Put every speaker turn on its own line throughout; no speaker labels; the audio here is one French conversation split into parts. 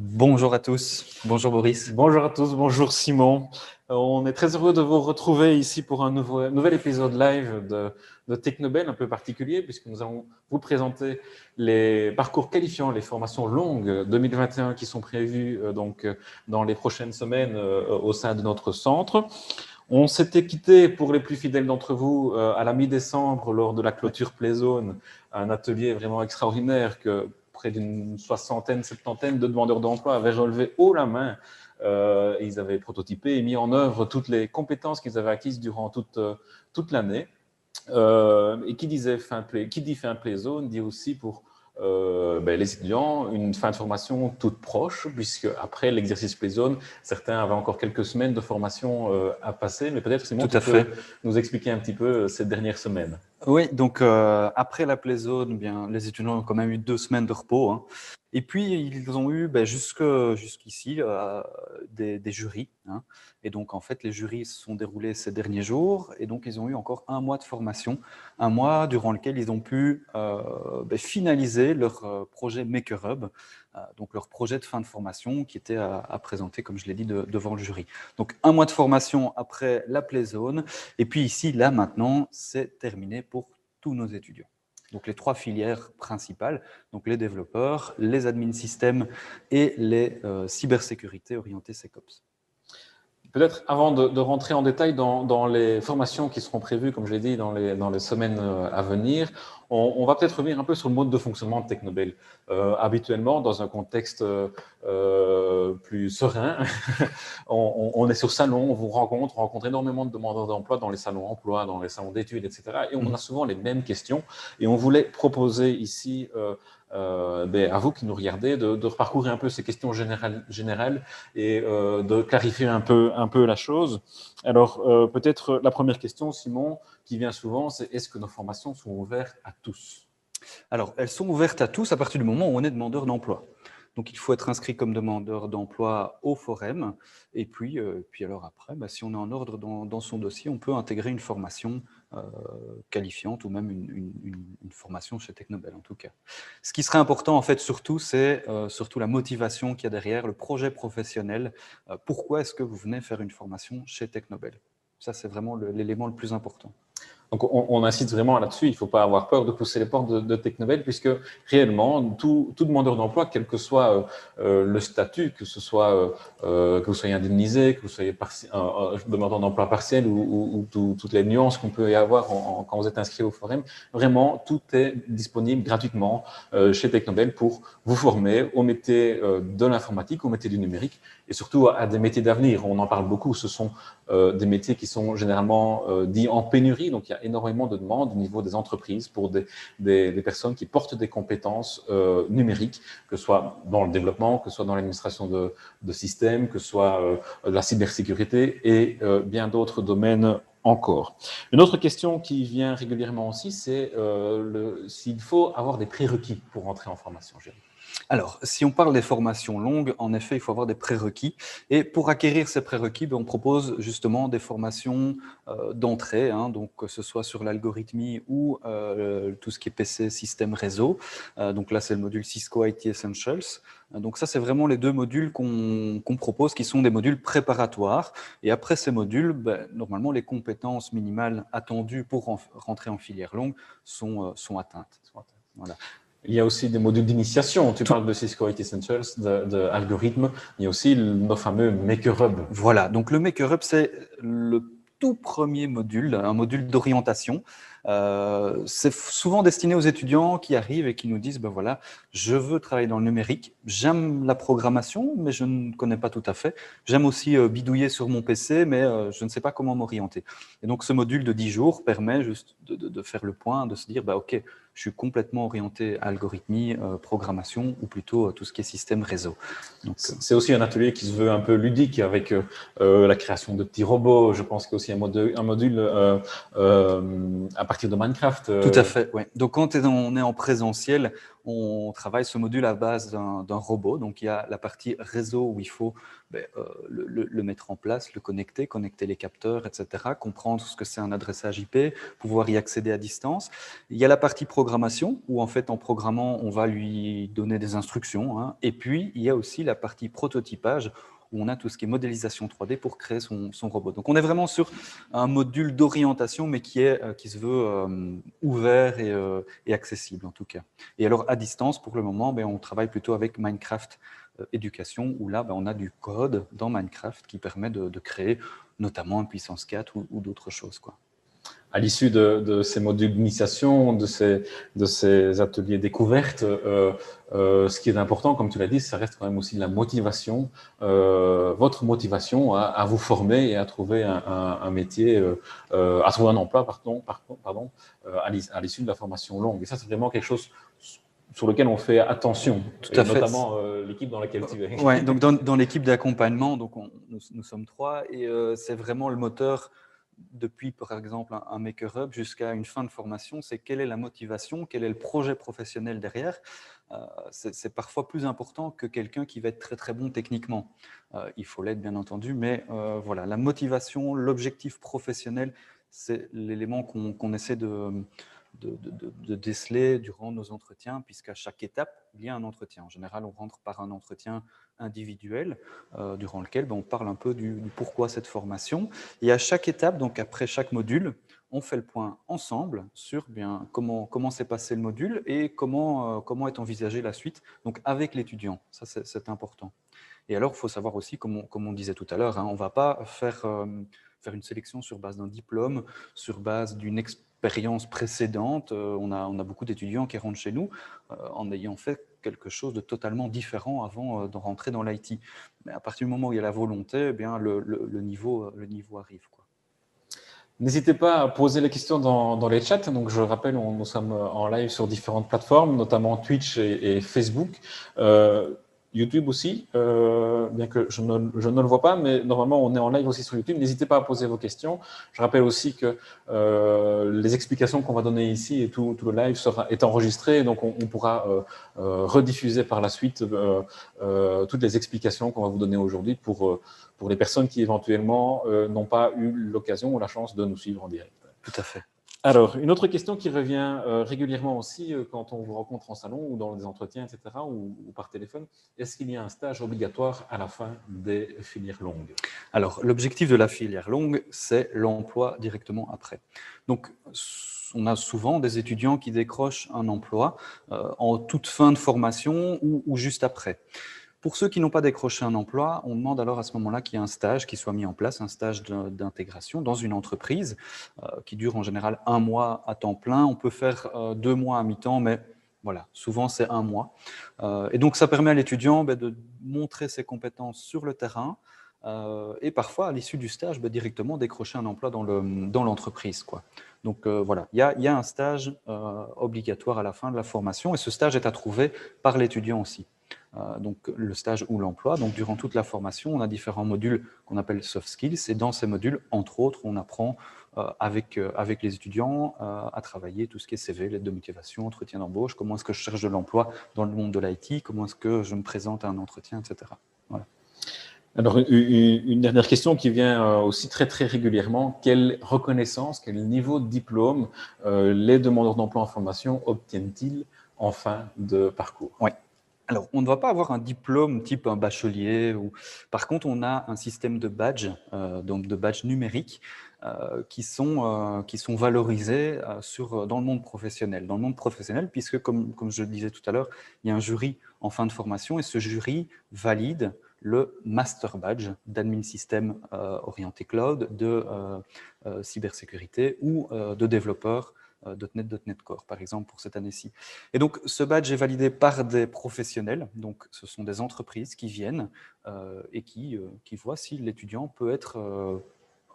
Bonjour à tous, bonjour Boris.
Bonjour à tous, bonjour Simon. On est très heureux de vous retrouver ici pour un nouvel épisode live de Technobel, un peu particulier, puisque nous allons vous présenter les parcours qualifiants, les formations longues 2021 qui sont prévues dans les prochaines semaines au sein de notre centre. On s'était quitté, pour les plus fidèles d'entre vous, à la mi-décembre lors de la clôture Playzone, un atelier vraiment extraordinaire que près d'une soixantaine, septantaine de demandeurs d'emploi avaient relevé haut la main. Ils avaient prototypé et mis en œuvre toutes les compétences qu'ils avaient acquises durant toute l'année. Et qui dit fin Playzone dit aussi pour les étudiants une fin de formation toute proche, puisque après l'exercice Playzone, certains avaient encore quelques semaines de formation à passer. Mais peut-être, Simon, tu peux nous expliquer un petit peu ces dernières semaines.
Oui, donc après la Playzone, bien, les étudiants ont quand même eu 2 semaines de repos. Hein. Et puis, ils ont eu jusqu'ici des jurys. Hein. Et donc, en fait, les jurys se sont déroulés ces derniers jours. Et donc, ils ont eu encore 1 mois de formation, 1 mois durant lequel ils ont pu finaliser leur projet Maker Hub, donc leur projet de fin de formation qui était à présenter, comme je l'ai dit, devant le jury. Donc, 1 mois de formation après la Playzone. Et puis ici, là, maintenant, c'est terminé pour tous nos étudiants. Donc les 3 filières principales, donc les développeurs, les admin systèmes et les cybersécurité orientées SecOps.
Peut-être avant de rentrer en détail dans les formations qui seront prévues, comme je l'ai dit, dans les semaines à venir, on va peut-être revenir un peu sur le mode de fonctionnement de Technobel. Habituellement, dans un contexte plus serein, on est sur salon, on vous rencontre énormément de demandeurs d'emploi dans les salons emploi, dans les salons d'études, etc. Et on a souvent les mêmes questions. Et on voulait proposer ici à vous qui nous regardez de reparcourir un peu ces questions générales et de clarifier un peu la chose. Alors, peut-être la première question, Simon, qui vient souvent, c'est est-ce que nos formations sont ouvertes à tous?
Alors, elles sont ouvertes à tous à partir du moment où on est demandeur d'emploi. Donc, il faut être inscrit comme demandeur d'emploi au Forum. Et puis alors après, si on est en ordre dans son dossier, on peut intégrer une formation qualifiante ou même une formation chez Technobel en tout cas. Ce qui serait important en fait surtout, c'est surtout la motivation qu'il y a derrière, le projet professionnel. Pourquoi est-ce que vous venez faire une formation chez Technobel? Ça, c'est vraiment l'élément le plus important.
Donc, on incite vraiment là-dessus. Il ne faut pas avoir peur de pousser les portes de Technobel, puisque réellement, tout demandeur d'emploi, quel que soit le statut, que vous soyez indemnisé, que vous soyez demandeur d'emploi partiel ou toutes les nuances qu'on peut y avoir quand vous êtes inscrit au Forum, vraiment, tout est disponible gratuitement chez Technobel pour vous former au métier de l'informatique, au métier du numérique et surtout à des métiers d'avenir. On en parle beaucoup. Ce sont des métiers qui sont généralement dits en pénurie. Donc, il y a énormément de demandes au niveau des entreprises pour des personnes qui portent des compétences numériques, que ce soit dans le développement, que ce soit dans l'administration de systèmes, que ce soit la cybersécurité et bien d'autres domaines encore. Une autre question qui vient régulièrement aussi, c'est s'il faut avoir des prérequis pour entrer en formation.
Alors, si on parle des formations longues, en effet, il faut avoir des prérequis. Et pour acquérir ces prérequis, on propose justement des formations d'entrée, hein, donc que ce soit sur l'algorithmie ou tout ce qui est PC, système, réseau. Donc là, c'est le module Cisco IT Essentials. Donc ça, c'est vraiment les 2 modules qu'on propose, qui sont des modules préparatoires. Et après ces modules, normalement, les compétences minimales attendues pour rentrer en filière longue sont atteintes.
Voilà. Il y a aussi des modules d'initiation. Tu parles de Cisco IT Essentials, d'algorithmes. Il y a aussi nos fameux Maker Hub.
Voilà, donc le Maker Hub, c'est le tout premier module, un module d'orientation. C'est souvent destiné aux étudiants qui arrivent et qui nous disent, voilà, je veux travailler dans le numérique, j'aime la programmation, mais je ne connais pas tout à fait. J'aime aussi bidouiller sur mon PC, mais je ne sais pas comment m'orienter. Et donc ce module de 10 jours permet juste de faire le point, de se dire, ok, je suis complètement orienté à algorithmie, programmation, ou plutôt tout ce qui est système réseau.
C'est aussi un atelier qui se veut un peu ludique avec la création de petits robots. Je pense qu'il y a aussi un module à partir de Minecraft.
Tout à fait, oui. Donc, quand on est en présentiel, on travaille ce module à base d'un robot. Donc, il y a la partie réseau où il faut le mettre en place, le connecter les capteurs, etc., comprendre ce que c'est un adressage IP, pouvoir y accéder à distance. Il y a la partie programmation où, en fait, en programmant, on va lui donner des instructions, hein. Et puis, il y a aussi la partie prototypage où on a tout ce qui est modélisation 3D pour créer son robot. Donc, on est vraiment sur un module d'orientation, mais qui se veut ouvert et accessible, en tout cas. Et alors, à distance, pour le moment, on travaille plutôt avec Minecraft Éducation, où là, on a du code dans Minecraft qui permet de créer notamment un puissance 4 ou d'autres choses, quoi.
À l'issue de ces modules d'initiation, de ces ateliers découvertes, ce qui est important, comme tu l'as dit, ça reste quand même aussi la motivation, votre motivation à vous former et à trouver un métier, à trouver un emploi, à l'issue de la formation longue. Et ça, c'est vraiment quelque chose sur lequel on fait attention,
Tout à fait.
Notamment l'équipe dans laquelle tu es.
Ouais, donc dans l'équipe d'accompagnement, donc nous sommes 3, et c'est vraiment le moteur depuis, par exemple, un Maker Hub jusqu'à une fin de formation, c'est quelle est la motivation, quel est le projet professionnel derrière. C'est parfois plus important que quelqu'un qui va être très très bon techniquement. Il faut l'être, bien entendu, mais voilà, la motivation, l'objectif professionnel, c'est l'élément qu'on essaie de déceler durant nos entretiens, puisqu'à chaque étape, il y a un entretien. En général, on rentre par un entretien individuel durant lequel on parle un peu du pourquoi cette formation. Et à chaque étape, donc après chaque module, on fait le point ensemble sur comment s'est passé le module et comment est envisagée la suite, donc avec l'étudiant. Ça, c'est important. Et alors, il faut savoir aussi, comme on disait tout à l'heure, hein, on ne va pas faire une sélection sur base d'un diplôme, sur base d'une expérience précédente. On a beaucoup d'étudiants qui rentrent chez nous en ayant fait quelque chose de totalement différent avant de rentrer dans l'IT. Mais à partir du moment où il y a la volonté, eh bien, le niveau arrive, quoi.
N'hésitez pas à poser les questions dans les chats. Donc, je rappelle, nous sommes en live sur différentes plateformes, notamment Twitch et Facebook. YouTube aussi, bien que je ne le vois pas, mais normalement, on est en live aussi sur YouTube. N'hésitez pas à poser vos questions. Je rappelle aussi que les explications qu'on va donner ici et tout le live est enregistré, donc on pourra rediffuser par la suite toutes les explications qu'on va vous donner aujourd'hui pour les personnes qui éventuellement n'ont pas eu l'occasion ou la chance de nous suivre en direct.
Tout à fait.
Alors, une autre question qui revient régulièrement aussi quand on vous rencontre en salon ou dans des entretiens, etc., ou par téléphone, est-ce qu'il y a un stage obligatoire à la fin des filières longues?
Alors, l'objectif de la filière longue, c'est l'emploi directement après. Donc, on a souvent des étudiants qui décrochent un emploi en toute fin de formation ou juste après. Pour ceux qui n'ont pas décroché un emploi, on demande alors à ce moment-là qu'il y ait un stage qui soit mis en place, un stage d'intégration dans une entreprise qui dure en général 1 mois à temps plein. On peut faire 2 mois à mi-temps, mais voilà, souvent c'est 1 mois. Et donc ça permet à l'étudiant de montrer ses compétences sur le terrain et parfois à l'issue du stage directement décrocher un emploi dans l'entreprise, quoi. Donc voilà, il y a un stage obligatoire à la fin de la formation et ce stage est à trouver par l'étudiant aussi. Donc le stage ou l'emploi. Donc durant toute la formation, on a différents modules qu'on appelle soft skills et dans ces modules, entre autres, on apprend avec les étudiants à travailler tout ce qui est CV, lettre de motivation, entretien d'embauche, comment est-ce que je cherche de l'emploi dans le monde de l'IT, comment est-ce que je me présente à un entretien, etc. Voilà.
Alors, une dernière question qui vient aussi très, très régulièrement. Quelle reconnaissance, quel niveau de diplôme les demandeurs d'emploi en formation obtiennent-ils en fin de parcours?
Oui. Alors, on ne va pas avoir un diplôme type un bachelier. Par contre, on a un système de badges, donc de badges numériques, qui sont valorisés dans le monde professionnel. Dans le monde professionnel, puisque, comme je le disais tout à l'heure, il y a un jury en fin de formation et ce jury valide le master badge d'admin système orienté cloud, de cybersécurité ou de développeur .NET Core, par exemple, pour cette année-ci. Et donc, ce badge est validé par des professionnels, donc ce sont des entreprises qui viennent et qui voient si l'étudiant peut être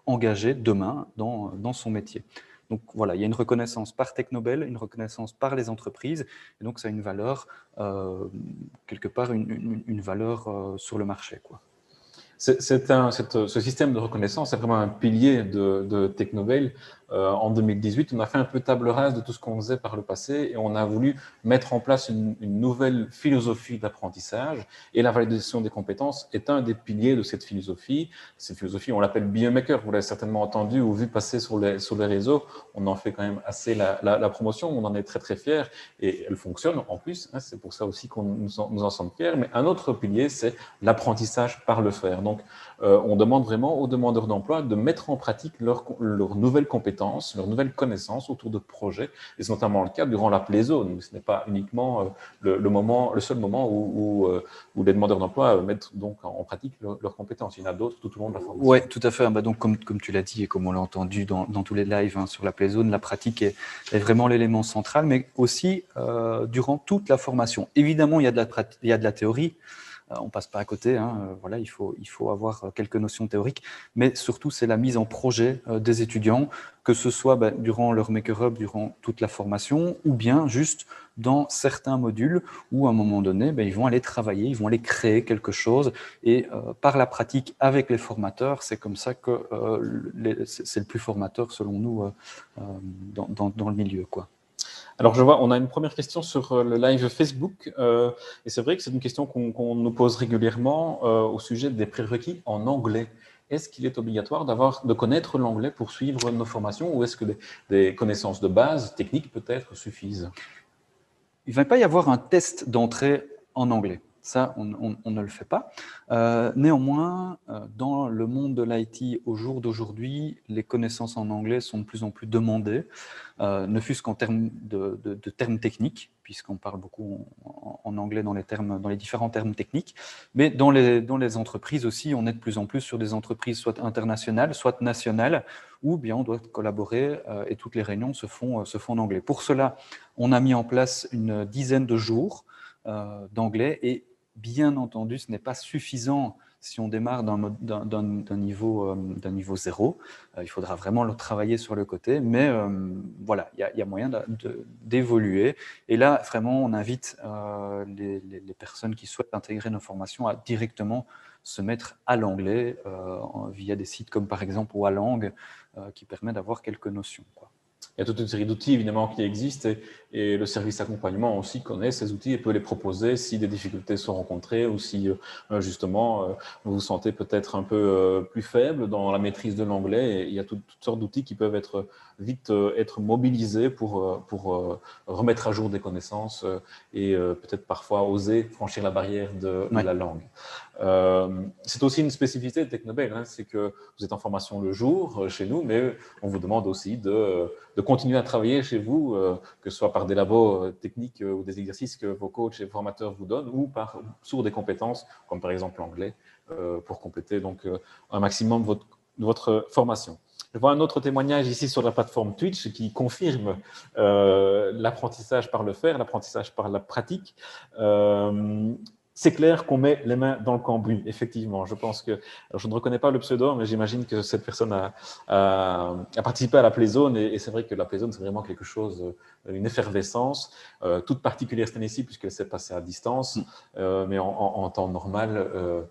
engagé demain dans son métier. Donc voilà, il y a une reconnaissance par Technobel, une reconnaissance par les entreprises, et donc ça a une valeur, quelque part, une valeur sur le marché, quoi.
Ce système de reconnaissance est vraiment un pilier de Technobel. en 2018, on a fait un peu table rase de tout ce qu'on faisait par le passé et on a voulu mettre en place une nouvelle philosophie d'apprentissage. Et la validation des compétences est un des piliers de cette philosophie. Cette philosophie, on l'appelle Biomaker, vous l'avez certainement entendu ou vu passer sur les réseaux. On en fait quand même assez la promotion, on en est très très fiers et elle fonctionne en plus. Hein, c'est pour ça aussi qu'on nous en sommes fiers. Mais un autre pilier, c'est l'apprentissage par le faire. Donc, on demande vraiment aux demandeurs d'emploi de mettre en pratique leurs nouvelles compétences, leurs nouvelles connaissances autour de projets. Et c'est notamment le cas durant la Playzone. Ce n'est pas uniquement le seul moment où les demandeurs d'emploi mettent donc en pratique leurs compétences. Il y en a d'autres tout au long de la formation.
Oui, tout à fait. Bah donc, comme tu l'as dit et comme on l'a entendu dans tous les lives sur la Playzone, la pratique est vraiment l'élément central, mais aussi durant toute la formation. Évidemment, il y a de la théorie. On ne passe pas à côté, hein, voilà, il faut avoir quelques notions théoriques, mais surtout c'est la mise en projet des étudiants, que ce soit durant leur Maker-up, durant toute la formation, ou bien juste dans certains modules où à un moment donné, ils vont aller travailler, ils vont aller créer quelque chose, et par la pratique avec les formateurs, c'est comme ça que c'est le plus formateur selon nous dans le milieu, quoi.
Alors, je vois, on a une première question sur le live Facebook, et c'est vrai que c'est une question qu'on nous pose régulièrement au sujet des prérequis en anglais. Est-ce qu'il est obligatoire de connaître l'anglais pour suivre nos formations, ou est-ce que des connaissances de base, techniques peut-être, suffisent?
Il ne va pas y avoir un test d'entrée en anglais. Ça, on ne le fait pas. Néanmoins, dans le monde de l'IT au jour d'aujourd'hui, les connaissances en anglais sont de plus en plus demandées, ne fût-ce qu'en termes de termes techniques, puisqu'on parle beaucoup en anglais dans les différents termes techniques. Mais dans les entreprises aussi, on est de plus en plus sur des entreprises soit internationales, soit nationales, où bien on doit collaborer et toutes les réunions se font en anglais. Pour cela, on a mis en place une dizaine de jours d'anglais et bien entendu, ce n'est pas suffisant si on démarre d'un niveau 0. Il faudra vraiment le travailler sur le côté, mais voilà, il y a moyen d'évoluer. Et là, vraiment, on invite les personnes qui souhaitent intégrer nos formations à directement se mettre à l'anglais via des sites comme par exemple Walang, qui permet d'avoir quelques notions, quoi.
Il y a toute une série d'outils évidemment qui existent et le service accompagnement aussi connaît ces outils et peut les proposer si des difficultés sont rencontrées ou si justement vous vous sentez peut-être un peu plus faible dans la maîtrise de l'anglais. Il y a toutes sortes d'outils qui peuvent vite être mobilisés pour remettre à jour des connaissances et peut-être parfois oser franchir la barrière de la langue. C'est aussi une spécificité de Technobel, hein, c'est que vous êtes en formation le jour chez nous, mais on vous demande aussi de continuer à travailler chez vous, que ce soit par des labos techniques ou des exercices que vos coachs et formateurs vous donnent, ou sur des compétences, comme par exemple l'anglais, pour compléter donc un maximum votre formation. Je vois un autre témoignage ici sur la plateforme Twitch qui confirme l'apprentissage par le faire, l'apprentissage par la pratique. C'est clair qu'on met les mains dans le cambouis, effectivement. Je pense que, alors je ne reconnais pas le pseudo, mais j'imagine que cette personne a participé à la Playzone, et c'est vrai que la Playzone, c'est vraiment quelque chose, une effervescence, toute particulière cette année-ci, puisqu'elle s'est passée à distance, mais en temps normal,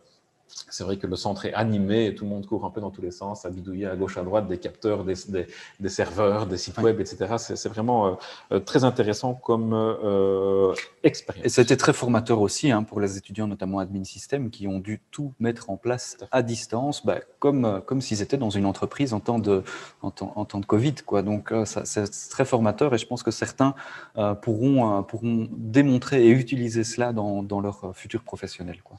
c'est vrai que le centre est animé et tout le monde court un peu dans tous les sens, à bidouiller à gauche, à droite, des capteurs, des serveurs, des sites web, etc. C'est vraiment très intéressant comme expérience.
Et ça a été très formateur aussi pour les étudiants, notamment admin système, qui ont dû tout mettre en place à distance, comme s'ils étaient dans une entreprise en temps de Covid, quoi. Donc, c'est très formateur et je pense que certains pourront démontrer et utiliser cela dans leur futur professionnel, quoi.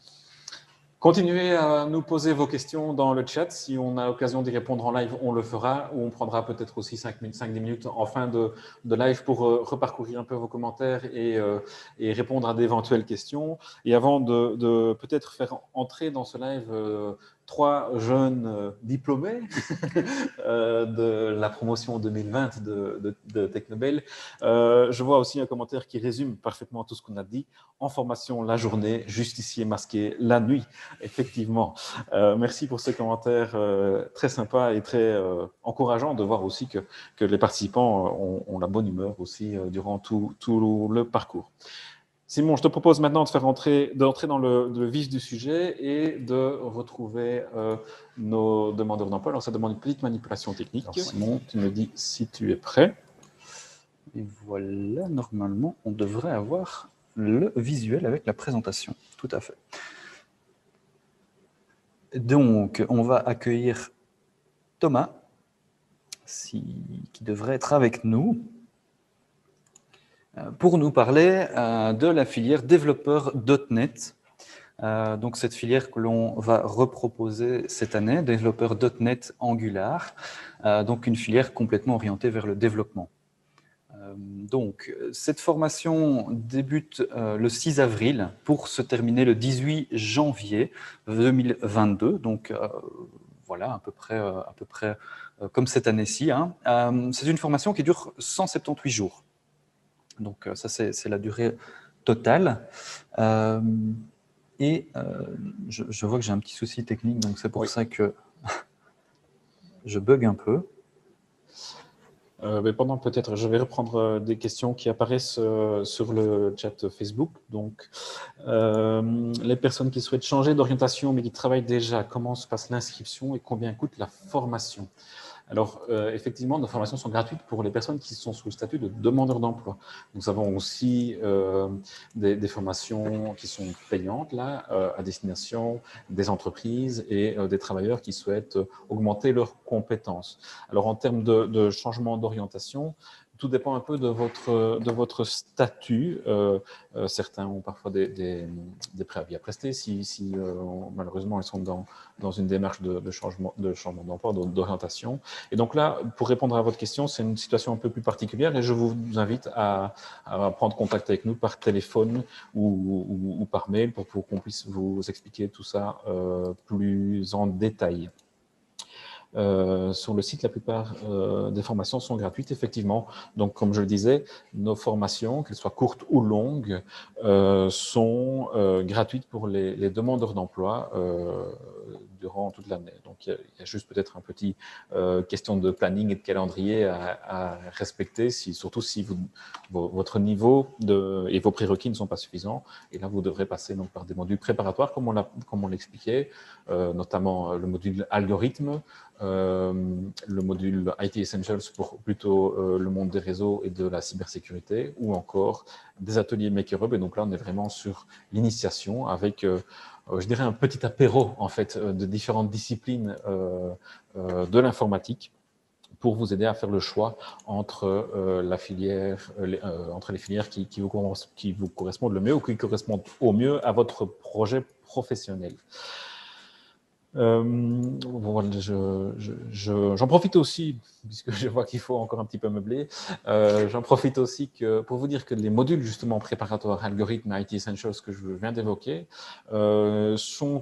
Continuez à nous poser vos questions dans le chat. Si on a l'occasion d'y répondre en live, on le fera, ou on prendra peut-être aussi 5-10 minutes en fin de live pour reparcourir un peu vos commentaires et répondre à d'éventuelles questions. Et avant de peut-être faire entrer dans ce live 3 jeunes diplômés de la promotion 2020 de Technobel, je vois aussi un commentaire qui résume parfaitement tout ce qu'on a dit. En formation la journée, justicier masqué la nuit. Effectivement. Merci pour ce commentaire très sympa et très encourageant de voir aussi que les participants ont la bonne humeur aussi durant tout le parcours. Simon, je te propose maintenant d'entrer dans le vif du sujet et de retrouver nos demandeurs d'emploi. Alors, ça demande une petite manipulation technique. Alors, Simon, tu me dis si tu es prêt.
Et voilà, normalement, on devrait avoir le visuel avec la présentation. Tout à fait. Donc, on va accueillir Thomas, qui devrait être avec nous, pour nous parler de la filière développeur .NET. Donc, cette filière que l'on va reproposer cette année, développeur .NET Angular, donc une filière complètement orientée vers le développement. Donc, cette formation débute le 6 avril pour se terminer le 18 janvier 2022. Donc, voilà, à peu près comme cette année-ci. Hein. C'est une formation qui dure 178 jours. Donc, ça, c'est la durée totale. Et je vois que j'ai un petit souci technique, donc c'est pour ça que je bug un peu.
Mais pendant peut-être, je vais reprendre des questions qui apparaissent sur le chat Facebook. Donc, les personnes qui souhaitent changer d'orientation mais qui travaillent déjà, comment se passe l'inscription et combien coûte la formation? Alors, effectivement, nos formations sont gratuites pour les personnes qui sont sous le statut de demandeur d'emploi. Nous avons aussi des formations qui sont payantes, là, à destination des entreprises et des travailleurs qui souhaitent augmenter leurs compétences. Alors, en termes de changement d'orientation, tout dépend un peu de votre statut. Certains ont parfois des préavis à prester si malheureusement ils sont dans une démarche de changement d'emploi, d'orientation. Et donc là, pour répondre à votre question, c'est une situation un peu plus particulière et je vous invite à prendre contact avec nous par téléphone ou par mail pour qu'on puisse vous expliquer tout ça plus en détail. Sur le site, la plupart des formations sont gratuites, effectivement. Donc, comme je le disais, nos formations, qu'elles soient courtes ou longues, sont gratuites pour les demandeurs d'emploi durant toute l'année. Donc, il y a juste peut-être un petit question de planning et de calendrier à respecter, surtout si votre niveau et vos prérequis ne sont pas suffisants. Et là, vous devrez passer donc, par des modules préparatoires, comme on l'expliquait, notamment le module algorithme, le module IT Essentials pour plutôt le monde des réseaux et de la cybersécurité, ou encore des ateliers MakerHub. Et donc là, on est vraiment sur l'initiation avec, je dirais, un petit apéro en fait de différentes disciplines de l'informatique pour vous aider à faire le choix entre entre les filières qui vous correspondent le mieux ou qui correspondent au mieux à votre projet professionnel. Voilà, j'en profite aussi, puisque je vois qu'il faut encore un petit peu meubler, j'en profite aussi pour vous dire que les modules justement préparatoires, algorithmes, IT Essentials que je viens d'évoquer, sont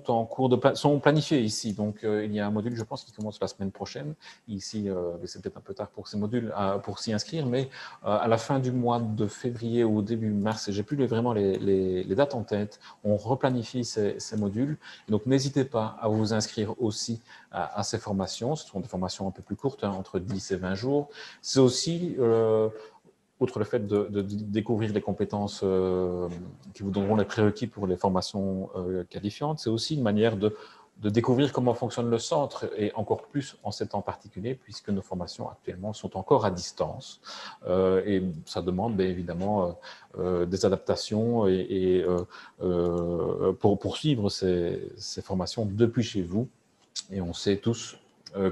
planifiés ici. Donc, il y a un module, je pense, qui commence la semaine prochaine. Ici, c'est peut-être un peu tard pour ces modules, pour s'y inscrire, mais à la fin du mois de février ou au début mars, j'ai plus vraiment les dates en tête, on replanifie ces modules. Donc, n'hésitez pas à vous inscrire aussi à ces formations. Ce sont des formations un peu plus courtes, hein, entre 10 et 20 jours. C'est aussi, outre le fait de découvrir les compétences qui vous donneront les prérequis pour les formations qualifiantes, c'est aussi une manière de découvrir comment fonctionne le centre, et encore plus en ces temps particuliers, puisque nos formations actuellement sont encore à distance. Et ça demande bien évidemment des adaptations pour poursuivre ces formations depuis chez vous. Et on sait tous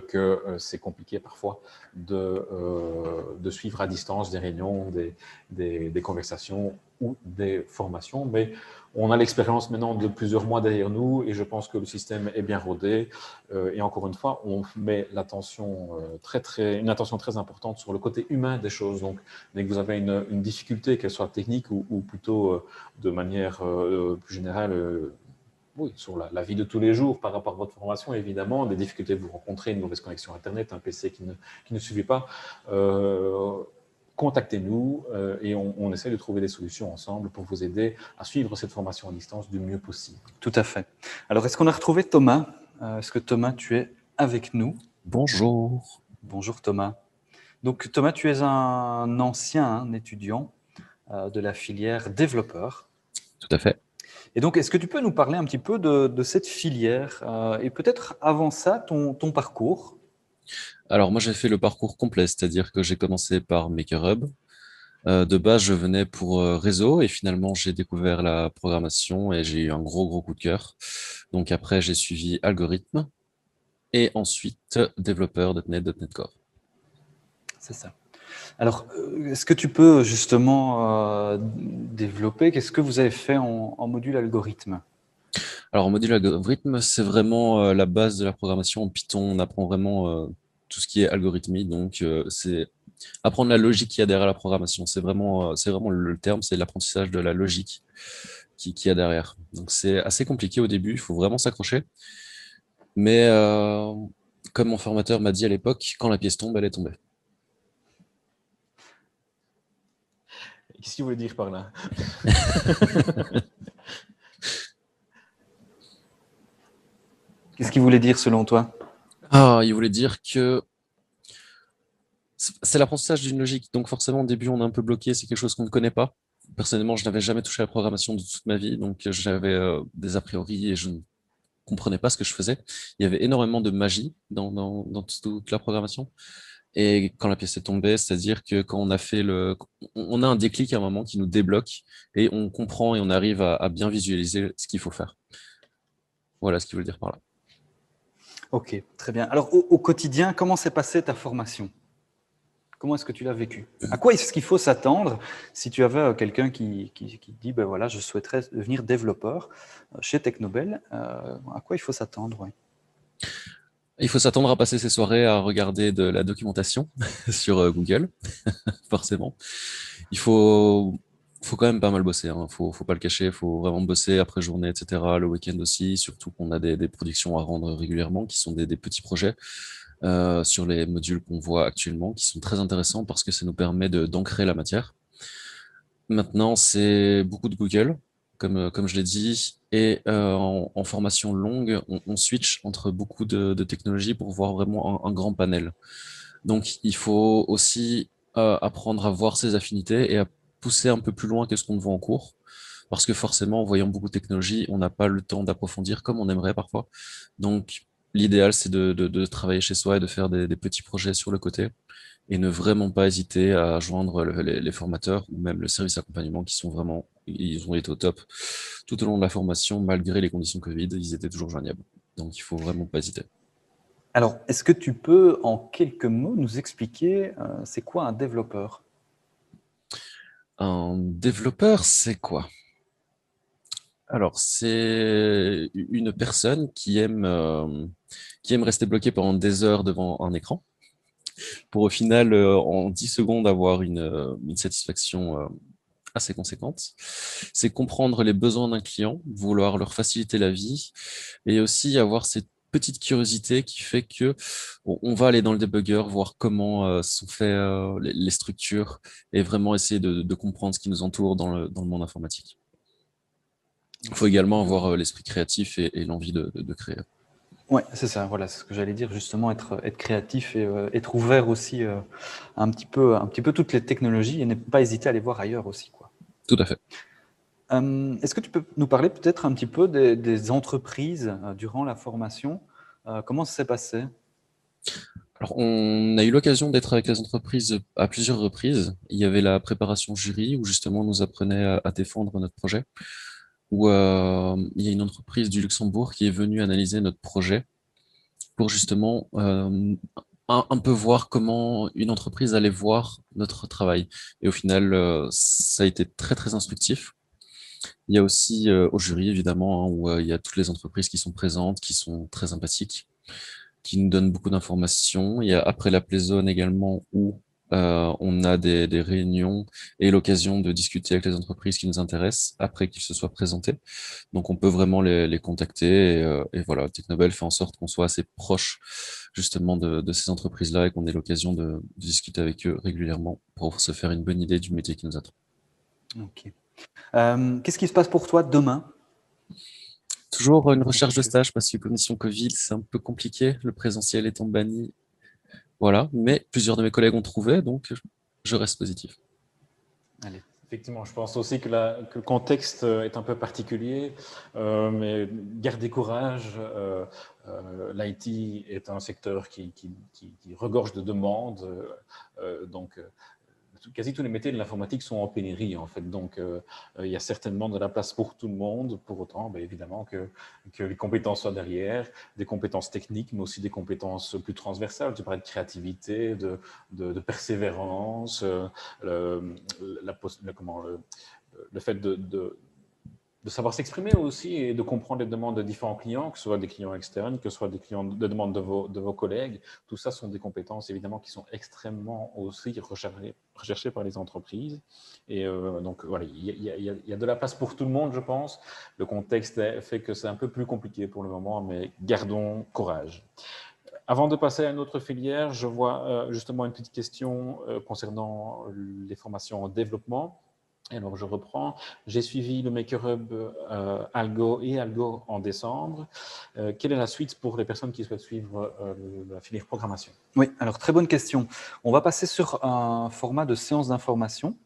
que c'est compliqué parfois de suivre à distance des réunions, des conversations ou des formations, mais on a l'expérience maintenant de plusieurs mois derrière nous et je pense que le système est bien rodé. Et encore une fois, on met l'attention une attention très importante sur le côté humain des choses. Donc, dès que vous avez une difficulté, qu'elle soit technique ou plutôt de manière plus générale, oui, sur la vie de tous les jours par rapport à votre formation, évidemment, des difficultés que vous rencontrez, une mauvaise connexion Internet, un PC qui ne suffit pas, contactez-nous et on essaie de trouver des solutions ensemble pour vous aider à suivre cette formation à distance du mieux possible.
Tout à fait. Alors, est-ce qu'on a retrouvé Thomas? Est-ce que Thomas, tu es avec nous?
Bonjour.
Bonjour Thomas. Donc Thomas, tu es un ancien étudiant de la filière développeur.
Tout à fait.
Et donc, est-ce que tu peux nous parler un petit peu de cette filière et peut-être avant ça, ton parcours?
Alors moi j'ai fait le parcours complet, c'est-à-dire que j'ai commencé par Maker Hub. De base, je venais pour réseau et finalement j'ai découvert la programmation et j'ai eu un gros coup de cœur. Donc après, j'ai suivi algorithme et ensuite développeur .NET Core.
C'est ça. Alors, est-ce que tu peux justement développer, qu'est-ce que vous avez fait en module algorithme?
Alors en module algorithme, c'est vraiment la base de la programmation en Python. On apprend vraiment tout ce qui est algorithmie. Donc c'est apprendre la logique qu'il y a derrière la programmation. C'est vraiment le terme, c'est l'apprentissage de la logique qui y a derrière. Donc c'est assez compliqué au début, il faut vraiment s'accrocher. Mais comme mon formateur m'a dit à l'époque, quand la pièce tombe, elle est tombée.
Qu'est-ce qu'il voulait dire par là?
Qu'est-ce qu'il voulait dire selon toi?
Ah, il voulait dire que c'est l'apprentissage d'une logique. Donc forcément, au début, on est un peu bloqué, c'est quelque chose qu'on ne connaît pas. Personnellement, je n'avais jamais touché à la programmation de toute ma vie, donc j'avais des a priori et je ne comprenais pas ce que je faisais. Il y avait énormément de magie dans toute la programmation. Et quand la pièce est tombée, c'est-à-dire que quand on a fait on a un déclic à un moment qui nous débloque et on comprend et on arrive à bien visualiser ce qu'il faut faire. Voilà ce qu'il veut dire par là.
Ok, très bien. Alors, au quotidien, comment s'est passée ta formation? Comment est-ce que tu l'as vécu? À quoi est-ce qu'il faut s'attendre si tu avais quelqu'un qui dit, ben voilà, je souhaiterais devenir développeur chez Technobel, à quoi il faut s'attendre, ouais.
Il faut s'attendre à passer ses soirées à regarder de la documentation sur Google, forcément. Il faut quand même pas mal bosser, hein. Faut pas le cacher, il faut vraiment bosser après journée, etc. Le week-end aussi, surtout qu'on a des productions à rendre régulièrement, qui sont des petits projets sur les modules qu'on voit actuellement, qui sont très intéressants parce que ça nous permet d'ancrer la matière. Maintenant, c'est beaucoup de Google, comme je l'ai dit, et en formation longue, on switch entre beaucoup de technologies pour voir vraiment un grand panel. Donc, il faut aussi apprendre à voir ses affinités et à pousser un peu plus loin que ce qu'on voit en cours. Parce que forcément, en voyant beaucoup de technologies, on n'a pas le temps d'approfondir comme on aimerait parfois. Donc, l'idéal, c'est de travailler chez soi et de faire des petits projets sur le côté et ne vraiment pas hésiter à joindre les formateurs ou même le service accompagnement qui sont vraiment, ils ont été au top tout au long de la formation, malgré les conditions Covid, ils étaient toujours joignables. Donc, il faut vraiment pas hésiter.
Alors, est-ce que tu peux, en quelques mots, nous expliquer c'est quoi un développeur?
Un développeur, c'est quoi? Alors, c'est une personne qui aime rester bloquée pendant des heures devant un écran pour au final, en 10 secondes, avoir une satisfaction assez conséquente. C'est comprendre les besoins d'un client, vouloir leur faciliter la vie et aussi avoir cette petite curiosité qui fait que on va aller dans le debugger, voir comment sont faits les structures et vraiment essayer de comprendre ce qui nous entoure dans le monde informatique. Il faut également avoir l'esprit créatif et l'envie de créer.
Ouais, c'est ça, voilà, c'est ce que j'allais dire, justement, être créatif et être ouvert aussi un petit peu toutes les technologies et ne pas hésiter à aller voir ailleurs aussi, quoi.
Tout à fait.
Est-ce que tu peux nous parler peut-être un petit peu des entreprises durant la formation? Comment ça s'est passé?
Alors, on a eu l'occasion d'être avec les entreprises à plusieurs reprises. Il y avait la préparation jury où justement on nous apprenait à défendre notre projet. Où il y a une entreprise du Luxembourg qui est venue analyser notre projet pour justement un peu voir comment une entreprise allait voir notre travail. Et au final, ça a été très instructif. Il y a aussi au jury, évidemment, hein, où il y a toutes les entreprises qui sont présentes, qui sont très sympathiques, qui nous donnent beaucoup d'informations. Il y a après la Playzone également, où on a des réunions et l'occasion de discuter avec les entreprises qui nous intéressent après qu'ils se soient présentés. Donc, on peut vraiment les contacter et voilà, Technobel fait en sorte qu'on soit assez proche justement de ces entreprises-là et qu'on ait l'occasion de discuter avec eux régulièrement pour se faire une bonne idée du métier qui nous attend.
Ok. Qu'est-ce qui se passe pour toi demain?
Toujours une recherche de stage parce que condition Covid, c'est un peu compliqué, le présentiel étant banni. Voilà, mais plusieurs de mes collègues ont trouvé, donc je reste positif.
Allez,
Effectivement, je pense aussi que le contexte est un peu particulier, mais gardez courage. L'IT est un secteur qui regorge de demandes, donc quasi tous les métiers de l'informatique sont en pénurie, en fait. Donc, il y a certainement de la place pour tout le monde. Pour autant, évidemment, que les compétences soient derrière, des compétences techniques, mais aussi des compétences plus transversales. Tu parlais de créativité, de persévérance, le fait de savoir s'exprimer aussi et de comprendre les demandes de différents clients, que ce soit des clients externes, que ce soit des demandes de vos collègues. Tout ça sont des compétences évidemment qui sont extrêmement aussi recherchées par les entreprises. Et donc voilà, il y a de la place pour tout le monde, je pense. Le contexte fait que c'est un peu plus compliqué pour le moment, mais gardons courage. Avant de passer à une autre filière, je vois justement une petite question concernant les formations en développement. Alors, je reprends. J'ai suivi le Maker Hub Algo et Algo en décembre. Quelle est la suite pour les personnes qui souhaitent suivre la filière programmation?
Oui, alors très bonne question. On va passer sur un format de séance d'information.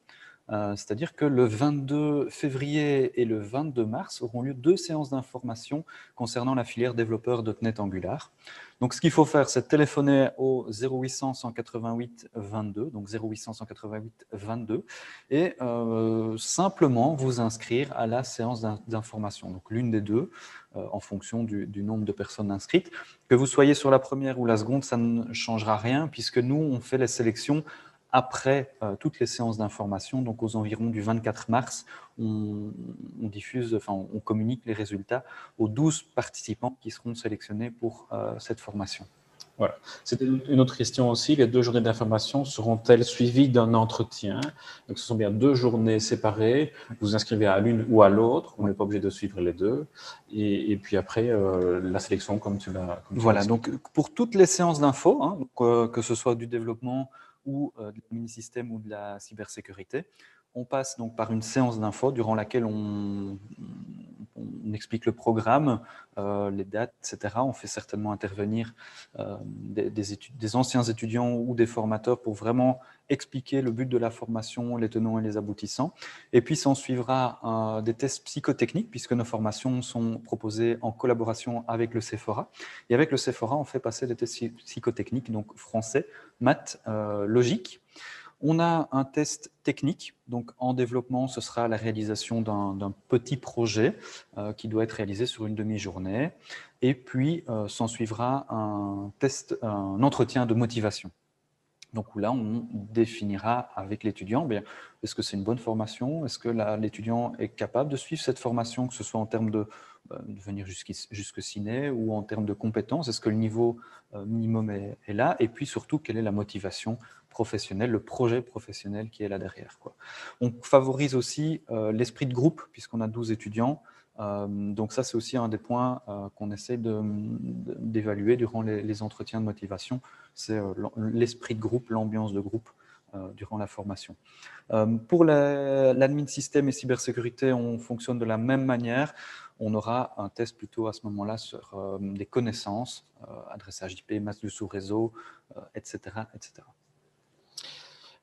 C'est-à-dire que le 22 février et le 22 mars auront lieu 2 séances d'information concernant la filière développeur .NET Angular. Donc, ce qu'il faut faire, c'est téléphoner au 0800 188 22, donc 0800 188 22, et simplement vous inscrire à la séance d'information. Donc, l'une des deux, en fonction du nombre de personnes inscrites. Que vous soyez sur la première ou la seconde, ça ne changera rien, puisque nous, on fait les sélections après toutes les séances d'information, donc aux environs du 24 mars, on communique les résultats aux 12 participants qui seront sélectionnés pour cette formation.
Voilà. C'était une autre question aussi. Les 2 journées d'information seront-elles suivies d'un entretien? Donc, ce sont bien 2 journées séparées. Vous inscrivez à l'une ou à l'autre. On n'est pas obligé de suivre les deux. Et puis après, la sélection, comme tu l'as.
Voilà. Donc, pour toutes les séances d'info, hein, que ce soit du développement ou de l'admin-système ou de la cybersécurité, on passe donc par une séance d'info durant laquelle on explique le programme, les dates, etc. On fait certainement intervenir des anciens étudiants ou des formateurs pour vraiment expliquer le but de la formation, les tenants et les aboutissants. Et puis, s'en suivra des tests psychotechniques, puisque nos formations sont proposées en collaboration avec le Sephora. Et avec le Sephora, on fait passer des tests psychotechniques, donc français, maths, logique. On a un test technique, donc en développement, ce sera la réalisation d'un petit projet qui doit être réalisé sur une demi-journée. Et puis, s'en suivra un entretien de motivation. Donc là, on définira avec l'étudiant, est-ce que c'est une bonne formation? Est-ce que l'étudiant est capable de suivre cette formation, que ce soit en termes de venir jusque ciné ou en termes de compétences? Est-ce que le niveau minimum est là? Et puis surtout, quelle est la motivation professionnelle, le projet professionnel qui est là derrière, quoi. On favorise aussi l'esprit de groupe, puisqu'on a 12 étudiants. Donc ça, c'est aussi un des points qu'on essaie d'évaluer durant les entretiens de motivation, c'est l'esprit de groupe, l'ambiance de groupe durant la formation. Pour l'admin système et cybersécurité, on fonctionne de la même manière. On aura un test plutôt à ce moment-là sur des connaissances, adressage IP, masse du sous-réseau, etc., etc.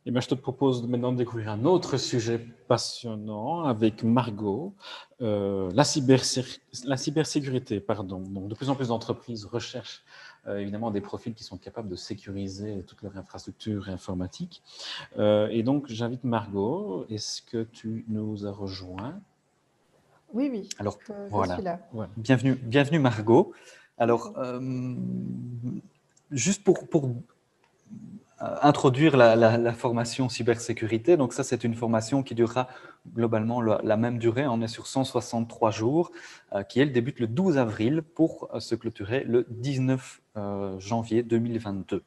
Eh bien, je te propose maintenant de découvrir un autre sujet passionnant avec Margot, la cybersécurité. Donc, de plus en plus d'entreprises recherchent évidemment des profils qui sont capables de sécuriser toute leur infrastructure informatique. Et donc, j'invite Margot. Est-ce que tu nous as rejoints?
Oui.
Alors,
je suis là.
Voilà. Bienvenue Margot. Alors, juste pour introduire la formation cybersécurité. Donc ça, c'est une formation qui durera globalement la même durée. On est sur 163 jours, qui elle débute le 12 avril pour se clôturer le 19 janvier 2022.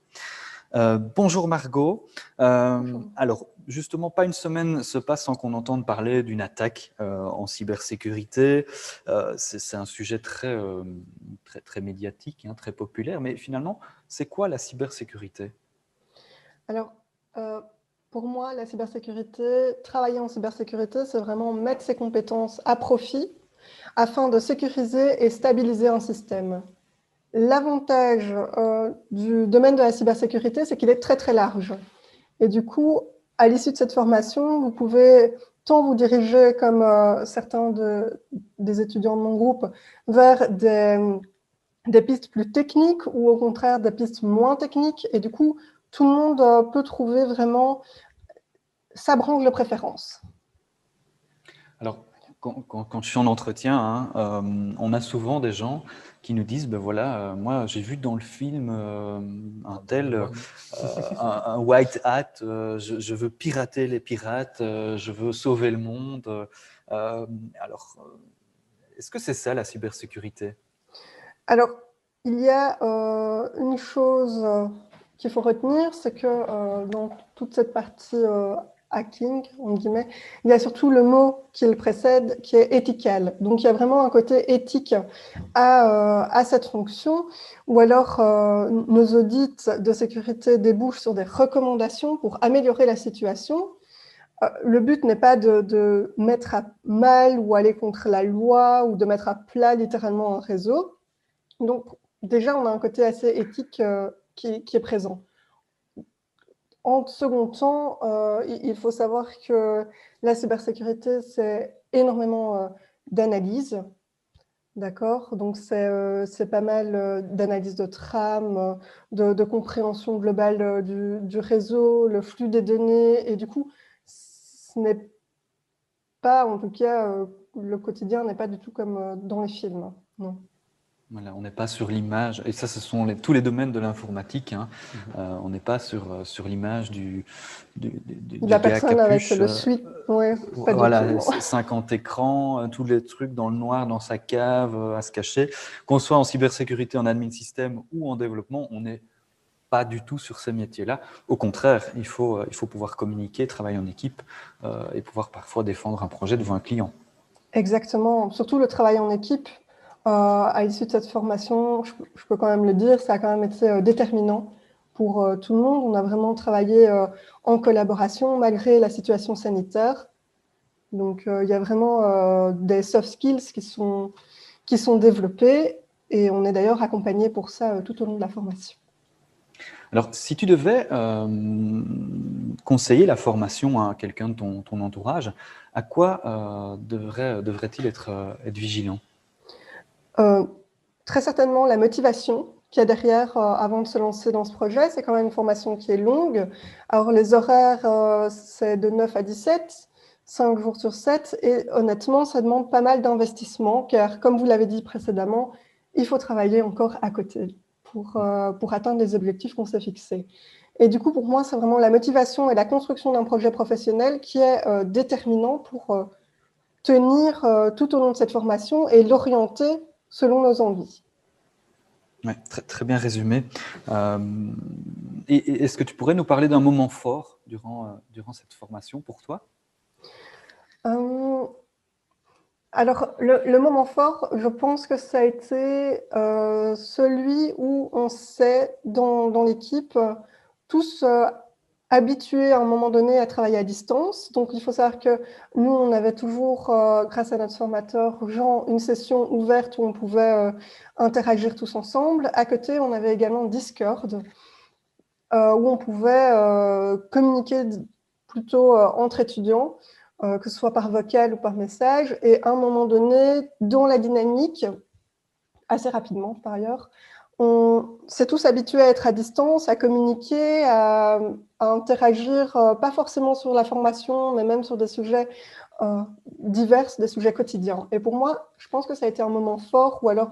Bonjour Margot.
Bonjour.
Alors, justement, pas une semaine se passe sans qu'on entende parler d'une attaque en cybersécurité. C'est un sujet très médiatique, hein, très populaire. Mais finalement, c'est quoi la cybersécurité ?
Alors, pour moi, la cybersécurité, travailler en cybersécurité, c'est vraiment mettre ses compétences à profit afin de sécuriser et stabiliser un système. L'avantage du domaine de la cybersécurité, c'est qu'il est très, très large. Et du coup, à l'issue de cette formation, vous pouvez tant vous dirigez, comme certains des étudiants de mon groupe, vers des pistes plus techniques ou au contraire des pistes moins techniques. Et du coup, tout le monde peut trouver vraiment sa branche de préférence.
Alors, quand je suis en entretien, hein, on a souvent des gens qui nous disent, ben voilà, moi j'ai vu dans le film un tel, un white hat, je veux pirater les pirates, je veux sauver le monde. Alors, est-ce que c'est ça la cybersécurité?
Alors, il y a une chose qu'il faut retenir, c'est que dans toute cette partie hacking, entre guillemets, il y a surtout le mot qui le précède, qui est ethical. Donc, il y a vraiment un côté éthique à cette fonction, ou alors nos audits de sécurité débouchent sur des recommandations pour améliorer la situation. Le but n'est pas de mettre à mal ou aller contre la loi ou de mettre à plat littéralement un réseau. Donc, déjà, on a un côté assez éthique qui est présent. En second temps, il faut savoir que la cybersécurité, c'est énormément d'analyse. D'accord? Donc, c'est pas mal d'analyse de trame, de compréhension globale du réseau, le flux des données. Et du coup, ce n'est pas, en tout cas, le quotidien n'est pas du tout comme dans les films. Non.
Voilà, on n'est pas sur l'image, et ça, ce sont tous les domaines de l'informatique. Hein. On n'est pas sur l'image du
la
gars
personne avec
capuche,
le suite, ouais, pas
voilà,
du tout.
50 écrans, tous les trucs dans le noir, dans sa cave, à se cacher. Qu'on soit en cybersécurité, en admin système ou en développement, on n'est pas du tout sur ces métiers-là. Au contraire, il faut pouvoir communiquer, travailler en équipe et pouvoir parfois défendre un projet devant un client.
Exactement, surtout le travail en équipe. À l'issue de cette formation, je peux quand même le dire, ça a quand même été déterminant pour tout le monde. On a vraiment travaillé en collaboration malgré la situation sanitaire. Donc, il y a vraiment des soft skills qui sont développés et on est d'ailleurs accompagné pour ça tout au long de la formation.
Alors, si tu devais conseiller la formation à quelqu'un de ton entourage, à quoi devrait-il être vigilant?
Très certainement la motivation qu'il y a derrière avant de se lancer dans ce projet. C'est quand même une formation qui est longue. Alors, les horaires, c'est de 9 à 17, 5 jours sur 7. Et honnêtement, ça demande pas mal d'investissement, car comme vous l'avez dit précédemment, il faut travailler encore à côté pour atteindre les objectifs qu'on s'est fixés. Et du coup, pour moi, c'est vraiment la motivation et la construction d'un projet professionnel qui est déterminant pour tenir tout au long de cette formation et l'orienter selon nos envies.
Ouais, très, très bien résumé. Et est-ce que tu pourrais nous parler d'un moment fort durant cette formation pour toi?
Alors, le moment fort, je pense que ça a été celui où on s'est, dans l'équipe, tous habitués à un moment donné à travailler à distance. Donc, il faut savoir que nous, on avait toujours, grâce à notre formateur Jean, une session ouverte où on pouvait interagir tous ensemble. À côté, on avait également Discord, où on pouvait communiquer plutôt entre étudiants, que ce soit par vocal ou par message. Et à un moment donné, dans la dynamique, assez rapidement par ailleurs, on s'est tous habitués à être à distance, à communiquer, à interagir, pas forcément sur la formation, mais même sur des sujets divers, des sujets quotidiens. Et pour moi, je pense que ça a été un moment fort où alors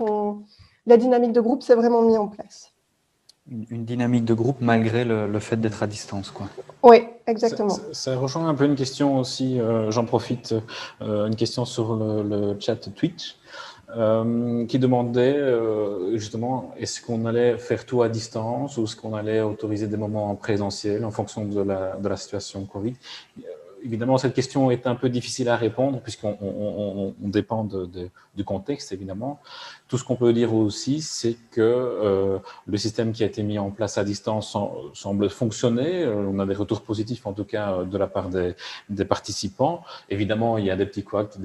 la dynamique de groupe s'est vraiment mise en place.
Une dynamique de groupe malgré le fait d'être à distance, quoi.
Oui, exactement.
Ça rejoint un peu une question aussi, j'en profite, une question sur le chat Twitch. Qui demandait justement est-ce qu'on allait faire tout à distance ou est-ce qu'on allait autoriser des moments en présentiel en fonction de la situation Covid. Évidemment, cette question est un peu difficile à répondre puisqu'on dépend du contexte, évidemment. Tout ce qu'on peut dire aussi, c'est que le système qui a été mis en place à distance semble fonctionner. On a des retours positifs, en tout cas, de la part des participants. Évidemment, il y a des petits couacs,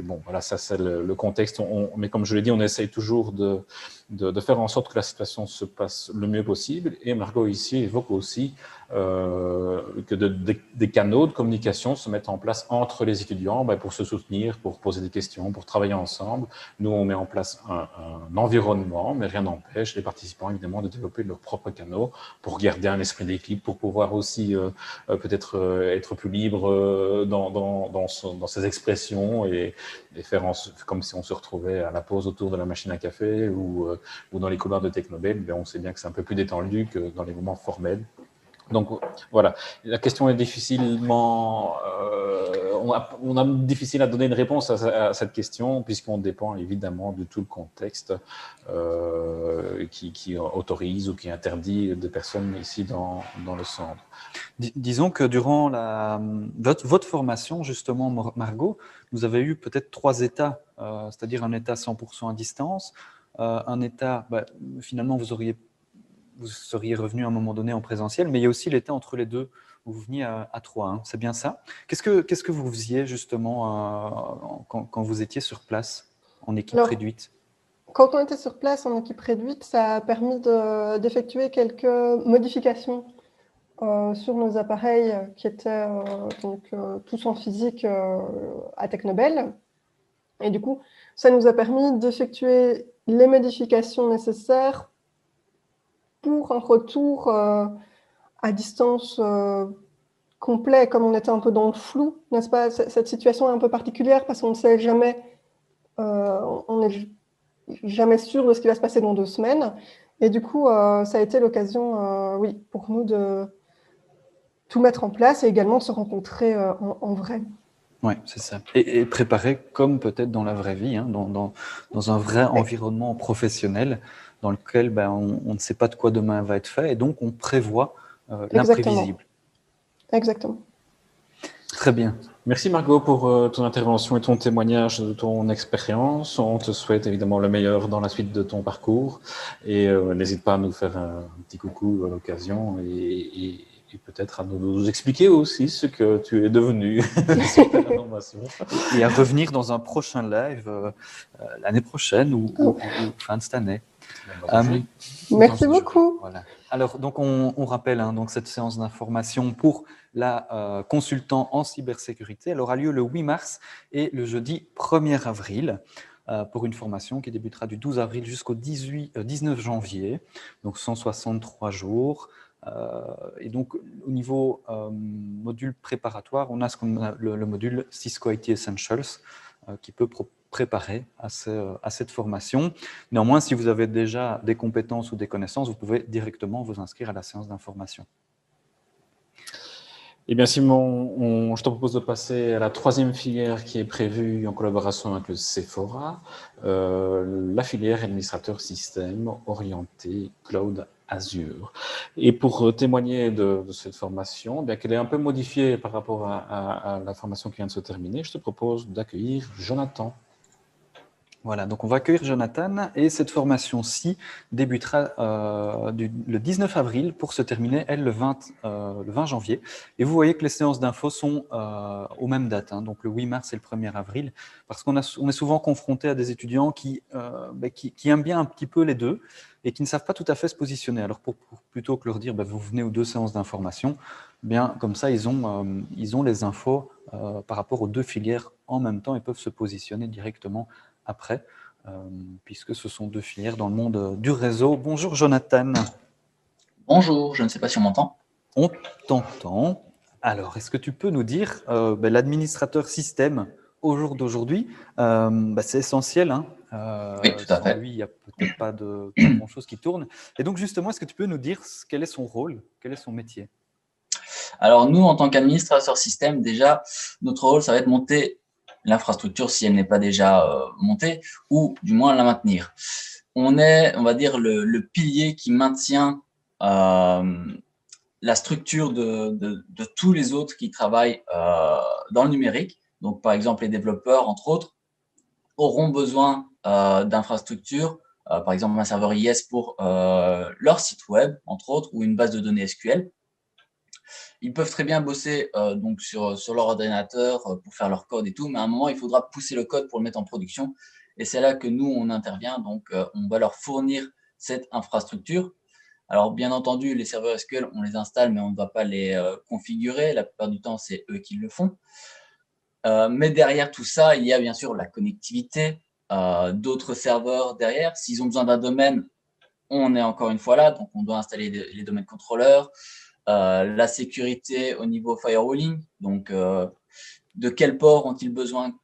bon, voilà, ça c'est le contexte. Mais comme je l'ai dit, on essaye toujours de faire en sorte que la situation se passe le mieux possible. Et Margot ici évoque aussi que des canaux de communication se mettent en place entre les étudiants pour se soutenir, pour poser des questions, pour travailler ensemble. Nous, on met en place un environnement, mais rien n'empêche les participants, évidemment, de développer leurs propres canaux pour garder un esprit d'équipe, pour pouvoir aussi peut-être être plus libre dans ses expressions et faire comme si on se retrouvait à la pause autour de la machine à café ou dans les couloirs de Technobel. On sait bien que c'est un peu plus détendu que dans les moments formels. Donc voilà, la question est difficilement, on a difficile à donner une réponse à cette question puisqu'on dépend évidemment de tout le contexte qui autorise ou qui interdit des personnes ici dans le centre.
Disons que durant votre formation, justement, Margot, vous avez eu peut-être 3 états, c'est-à-dire un état 100% à distance, un état, finalement, vous seriez revenu à un moment donné en présentiel, mais il y a aussi l'état entre les deux, où vous veniez à 3, hein, c'est bien ça? Qu'est-ce que vous faisiez justement quand vous étiez sur place, en équipe réduite?
Quand on était sur place en équipe réduite, ça a permis d'effectuer quelques modifications sur nos appareils qui étaient tous en physique à Technobel. Et du coup, ça nous a permis d'effectuer les modifications nécessaires pour un retour à distance complet, comme on était un peu dans le flou, n'est-ce pas? Cette situation est un peu particulière parce qu'on ne sait jamais, on n'est jamais sûr de ce qui va se passer dans 2 semaines. Et du coup, ça a été l'occasion, oui, pour nous de tout mettre en place et également de se rencontrer en vrai.
Oui, c'est ça. Et préparer comme peut-être dans la vraie vie, hein, dans un vrai environnement professionnel dans lequel on ne sait pas de quoi demain va être fait et donc on prévoit l'imprévisible.
Exactement.
Très bien.
Merci Margot pour ton intervention et ton témoignage de ton expérience. On te souhaite évidemment le meilleur dans la suite de ton parcours et n'hésite pas à nous faire un petit coucou à l'occasion et peut-être à nous expliquer aussi ce que tu es devenu suite à la formation.
Et à revenir dans un prochain live l'année prochaine ou fin de cette année.
Merci beaucoup.
Voilà. Alors, donc on rappelle donc cette séance d'information pour la consultant en cybersécurité. Elle aura lieu le 8 mars et le jeudi 1er avril pour une formation qui débutera du 12 avril jusqu'au 19 janvier, donc 163 jours. Et donc, au niveau module préparatoire, on a ce qu'on a le module Cisco IT Essentials qui peut préparer à cette formation. Néanmoins, si vous avez déjà des compétences ou des connaissances, vous pouvez directement vous inscrire à la séance d'information.
Eh bien, Simon, je te propose de passer à la 3e filière qui est prévue en collaboration avec le Sephora, la filière administrateur système orienté Cloud Azure. Et pour témoigner de cette formation, bien qu'elle est un peu modifiée par rapport à la formation qui vient de se terminer, je te propose d'accueillir Jonathan.
Voilà, donc on va accueillir Jonathan et cette formation-ci débutera le 19 avril pour se terminer, elle, le 20 janvier. Et vous voyez que les séances d'infos sont aux mêmes dates, hein, donc le 8 mars et le 1er avril, parce qu'on est souvent confronté à des étudiants qui aiment bien un petit peu les deux et qui ne savent pas tout à fait se positionner. Alors plutôt que leur dire vous venez aux 2 séances d'information, bien comme ça ils ont les infos par rapport aux 2 filières en même temps et peuvent se positionner directement après, puisque ce sont 2 filières dans le monde du réseau. Bonjour Jonathan.
Bonjour, je ne sais pas si on m'entend.
On t'entend. Alors, est-ce que tu peux nous dire, l'administrateur système au jour d'aujourd'hui, c'est essentiel, hein,
oui, tout à fait.
Sans lui, il n'y a peut-être pas grand-chose qui tourne. Et donc justement, est-ce que tu peux nous dire quel est son rôle, quel est son métier?
Alors nous, en tant qu'administrateur système, déjà, notre rôle, ça va être monter l'infrastructure si elle n'est pas déjà montée, ou du moins la maintenir. On est, on va dire, le pilier qui maintient la structure de tous les autres qui travaillent dans le numérique. Donc, par exemple, les développeurs, entre autres, auront besoin d'infrastructures, par exemple un serveur IS pour leur site web, entre autres, ou une base de données SQL. Ils peuvent très bien bosser donc sur leur ordinateur pour faire leur code et tout, mais à un moment, il faudra pousser le code pour le mettre en production. Et c'est là que nous, on intervient. Donc, on va leur fournir cette infrastructure Alors, bien entendu, les serveurs SQL, on les installe, mais on ne va pas les configurer. La plupart du temps, c'est eux qui le font. Mais derrière tout ça, il y a bien sûr la connectivité, d'autres serveurs derrière. S'ils ont besoin d'un domaine, on est encore une fois là, donc on doit installer les domaines contrôleurs, la sécurité au niveau firewalling, donc de quel port ont-ils besoin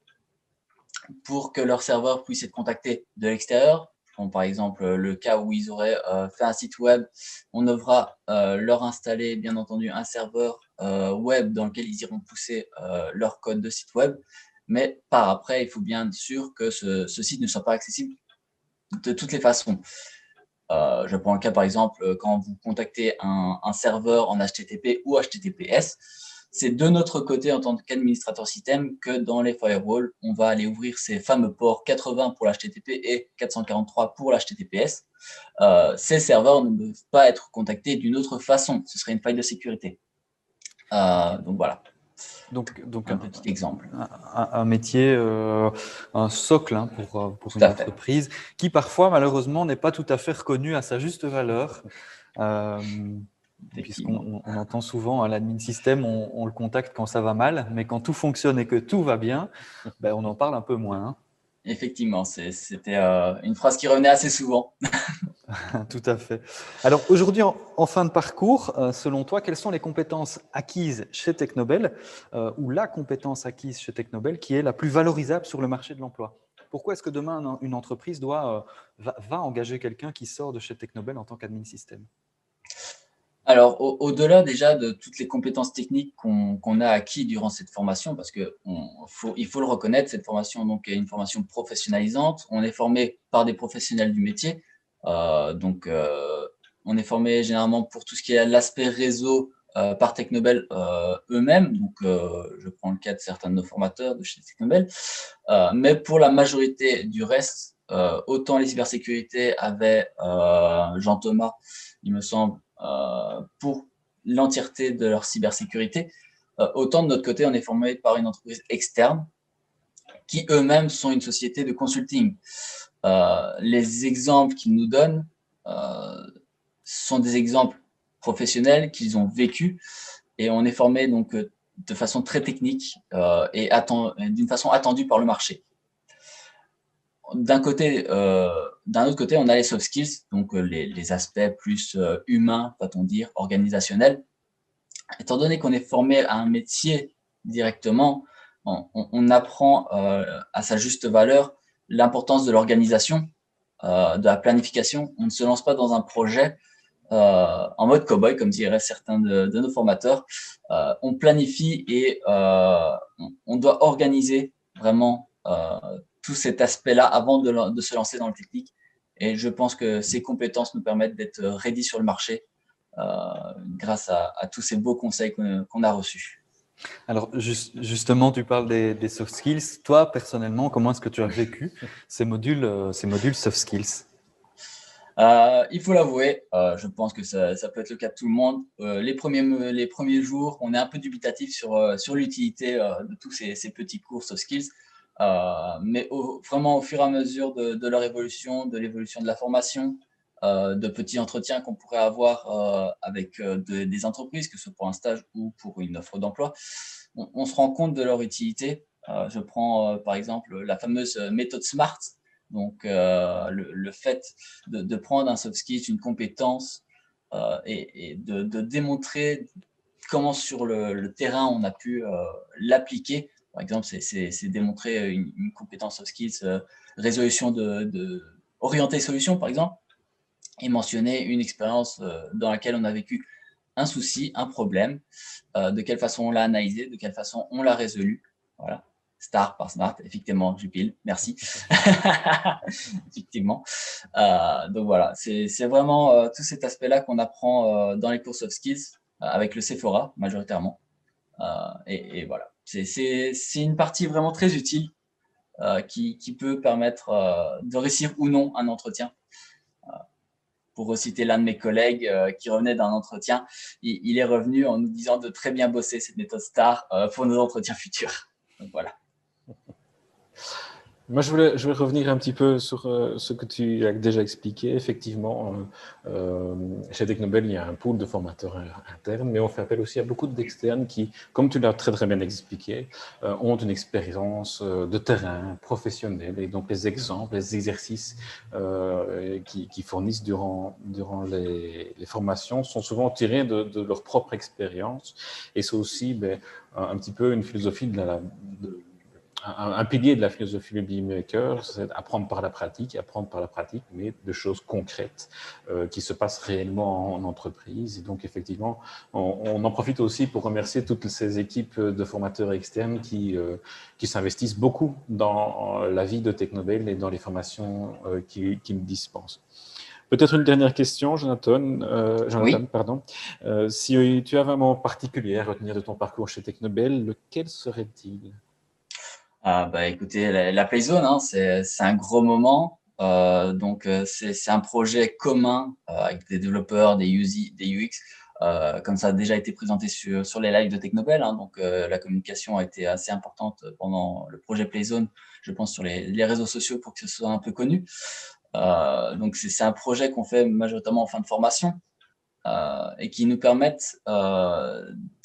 pour que leur serveur puisse être contacté de l'extérieur. Par exemple, le cas où ils auraient fait un site web, on devra leur installer, bien entendu, un serveur web dans lequel ils iront pousser leur code de site web. Mais par après, il faut bien sûr que ce site ne soit pas accessible de toutes les façons. Je prends le cas, par exemple, quand vous contactez un serveur en HTTP ou HTTPS, c'est de notre côté, en tant qu'administrateur système, que dans les firewalls, on va aller ouvrir ces fameux ports 80 pour l'HTTP et 443 pour l'HTTPS. Ces serveurs ne peuvent pas être contactés d'une autre façon. Ce serait une faille de sécurité. Donc voilà.
Donc
un petit exemple.
Un métier, un socle hein, pour une entreprise qui parfois malheureusement n'est pas tout à fait reconnu à sa juste valeur. Puisqu'on entend souvent à l'admin système, on le contacte quand ça va mal, mais quand tout fonctionne et que tout va bien, ben, on en parle un peu moins. Hein.
Effectivement, c'était une phrase qui revenait assez souvent.
Tout à fait. Alors aujourd'hui, en fin de parcours, selon toi, quelles sont les compétences acquises chez Technobel ou la compétence acquise chez Technobel qui est la plus valorisable sur le marché de l'emploi? Pourquoi est-ce que demain, une entreprise va engager quelqu'un qui sort de chez Technobel en tant qu'admin système?
Alors, au-delà déjà de toutes les compétences techniques qu'on a acquis durant cette formation, parce qu'il faut le reconnaître, cette formation donc, est une formation professionnalisante. On est formé par des professionnels du métier. On est formé généralement pour tout ce qui est l'aspect réseau par Technobel eux-mêmes. Donc, je prends le cas de certains de nos formateurs de chez Technobel. Mais pour la majorité du reste, autant les cybersécurités avaient Jean-Thomas, il me semble, pour l'entièreté de leur cybersécurité, autant de notre côté, on est formé par une entreprise externe qui eux-mêmes sont une société de consulting. Les exemples qu'ils nous donnent sont des exemples professionnels qu'ils ont vécus et on est formé donc de façon très technique et d'une façon attendue par le marché. D'un autre côté, on a les soft skills, donc les aspects plus humains, va-t-on dire, organisationnels. Étant donné qu'on est formé à un métier directement, on apprend à sa juste valeur l'importance de l'organisation, de la planification. On ne se lance pas dans un projet en mode cow-boy, comme diraient certains de nos formateurs. On planifie et on doit organiser vraiment tout cet aspect-là avant de se lancer dans le technique. Et je pense que ces compétences nous permettent d'être ready sur le marché grâce à tous ces beaux conseils qu'on a reçus.
Alors justement, tu parles des soft skills. Toi, personnellement, comment est-ce que tu as vécu ces modules soft skills?
Il faut l'avouer, je pense que ça peut être le cas de tout le monde. Les premiers jours, on est un peu dubitatif sur l'utilité de tous ces petits cours soft skills. Mais vraiment au fur et à mesure de leur évolution, de l'évolution de la formation, de petits entretiens qu'on pourrait avoir avec des entreprises, que ce soit pour un stage ou pour une offre d'emploi, on se rend compte de leur utilité. Je prends par exemple la fameuse méthode SMART. Donc, le fait de prendre un soft skill, une compétence et de démontrer comment sur le terrain on a pu l'appliquer. Par exemple, c'est démontrer une compétence soft skills, résolution orientée solution, par exemple, et mentionner une expérience dans laquelle on a vécu un souci, un problème, de quelle façon on l'a analysé, de quelle façon on l'a résolu. Voilà. Star par Smart, effectivement, Jupil, merci. Effectivement. Donc voilà, c'est vraiment tout cet aspect-là qu'on apprend dans les cours soft skills avec le Sephora, majoritairement. Et voilà, c'est une partie vraiment très utile qui peut permettre de réussir ou non un entretien. Pour reciter l'un de mes collègues qui revenait d'un entretien, il est revenu en nous disant de très bien bosser cette méthode STAR pour nos entretiens futurs. Donc voilà.
Moi, je voulais revenir un petit peu sur ce que tu as déjà expliqué. Effectivement, chez Technobel, il y a un pool de formateurs internes, mais on fait appel aussi à beaucoup d'externes qui, comme tu l'as très très bien expliqué, ont une expérience de terrain professionnelle. Et donc, les exemples, les exercices qui fournissent durant les formations sont souvent tirés de leur propre expérience. Et c'est aussi un petit peu une philosophie un pilier de la philosophie du Beamaker, c'est apprendre par la pratique, mais de choses concrètes qui se passent réellement en entreprise. Et donc, effectivement, on en profite aussi pour remercier toutes ces équipes de formateurs externes qui s'investissent beaucoup dans la vie de Technobel et dans les formations qu'ils dispensent. Peut-être une dernière question, Jonathan,
Oui.
pardon. Si tu avais un moment particulier à retenir de ton parcours chez Technobel, lequel serait-il?
Écoutez, la Playzone, hein, c'est un gros moment. C'est un projet commun avec des développeurs, des UX, comme ça a déjà été présenté sur les lives de Technobel. Hein, la communication a été assez importante pendant le projet Playzone, je pense, sur les réseaux sociaux pour que ce soit un peu connu. C'est un projet qu'on fait majoritairement en fin de formation. Et qui nous permettent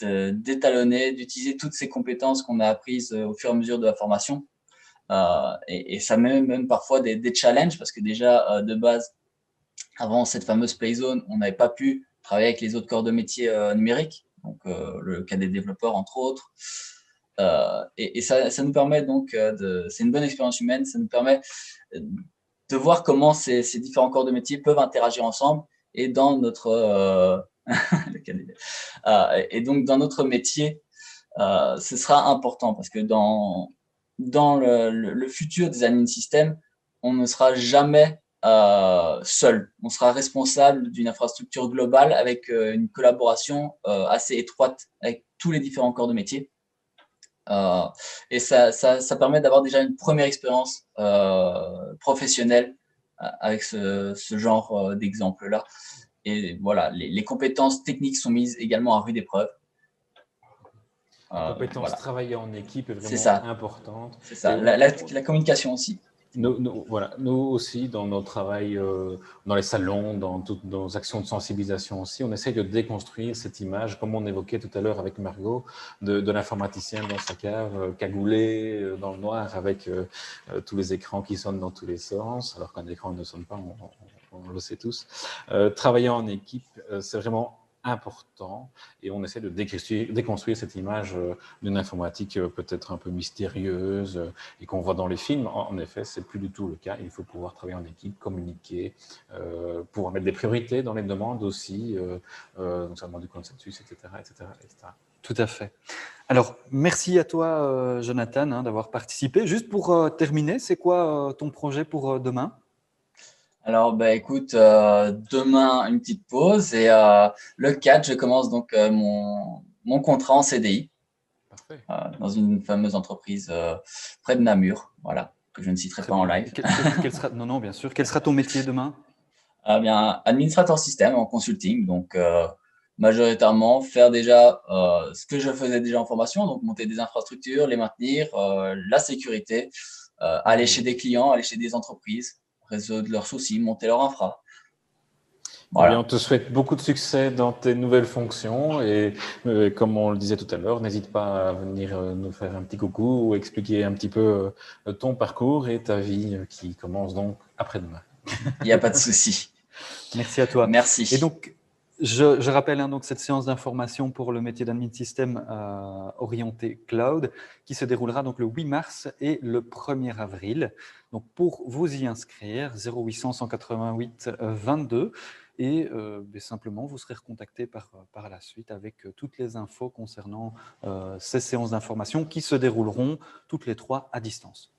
d'étalonner, d'utiliser toutes ces compétences qu'on a apprises au fur et à mesure de la formation. Et ça met même parfois des challenges parce que déjà, de base, avant cette fameuse Playzone, on n'avait pas pu travailler avec les autres corps de métier numériques, donc le cas des développeurs, entre autres. Et ça nous permet donc, c'est une bonne expérience humaine, ça nous permet de voir comment ces différents corps de métier peuvent interagir ensemble et dans notre et donc dans notre métier, ce sera important parce que dans le futur des admin systèmes, on ne sera jamais seul. On sera responsable d'une infrastructure globale avec une collaboration assez étroite avec tous les différents corps de métier. Et ça permet d'avoir déjà une première expérience professionnelle avec ce genre d'exemple-là. Et voilà, les compétences techniques sont mises également à rude épreuve.
La compétence
Voilà.
travailler en équipe est
C'est
vraiment
ça.
importante.
C'est ça.
Et
La communication aussi.
nous aussi, dans notre travail, dans les salons, dans toutes nos actions de sensibilisation aussi, on essaye de déconstruire cette image, comme on évoquait tout à l'heure avec Margot, de l'informaticien dans sa cave, cagoulé, dans le noir, avec tous les écrans qui sonnent dans tous les sens, alors qu'un écran ne sonne pas, on le sait tous. Travailler en équipe, c'est vraiment important et on essaie de déconstruire cette image d'une informatique peut-être un peu mystérieuse et qu'on voit dans les films. En effet, c'est plus du tout le cas. Il faut pouvoir travailler en équipe, communiquer, pouvoir mettre des priorités dans les demandes aussi, donc ça demande du consensus, etc., etc., etc.
Tout à fait. Alors, merci à toi, Jonathan, hein, d'avoir participé. Juste pour terminer, c'est quoi ton projet pour demain?
Alors, écoute, demain, une petite pause et le 4, je commence donc mon contrat en CDI.
Parfait.
Dans une fameuse entreprise près de Namur, voilà, que je ne citerai pas en live.
Non, bien sûr. Quel sera ton métier demain?
Administrateur système en consulting, donc majoritairement faire déjà ce que je faisais déjà en formation, donc monter des infrastructures, les maintenir, la sécurité, aller chez des clients, aller chez des entreprises, résoudre leurs soucis, monter leur infra.
Voilà. Eh bien, on te souhaite beaucoup de succès dans tes nouvelles fonctions et comme on le disait tout à l'heure, n'hésite pas à venir nous faire un petit coucou ou expliquer un petit peu ton parcours et ta vie qui commence donc après-demain.
Il n'y a pas de souci.
Merci à toi.
Merci.
Et donc, je rappelle donc cette séance d'information pour le métier d'admin système orienté cloud qui se déroulera donc le 8 mars et le 1er avril. Donc, pour vous y inscrire, 0800 188 22 et simplement vous serez recontacté par la suite avec toutes les infos concernant ces séances d'information qui se dérouleront toutes les 3 à distance.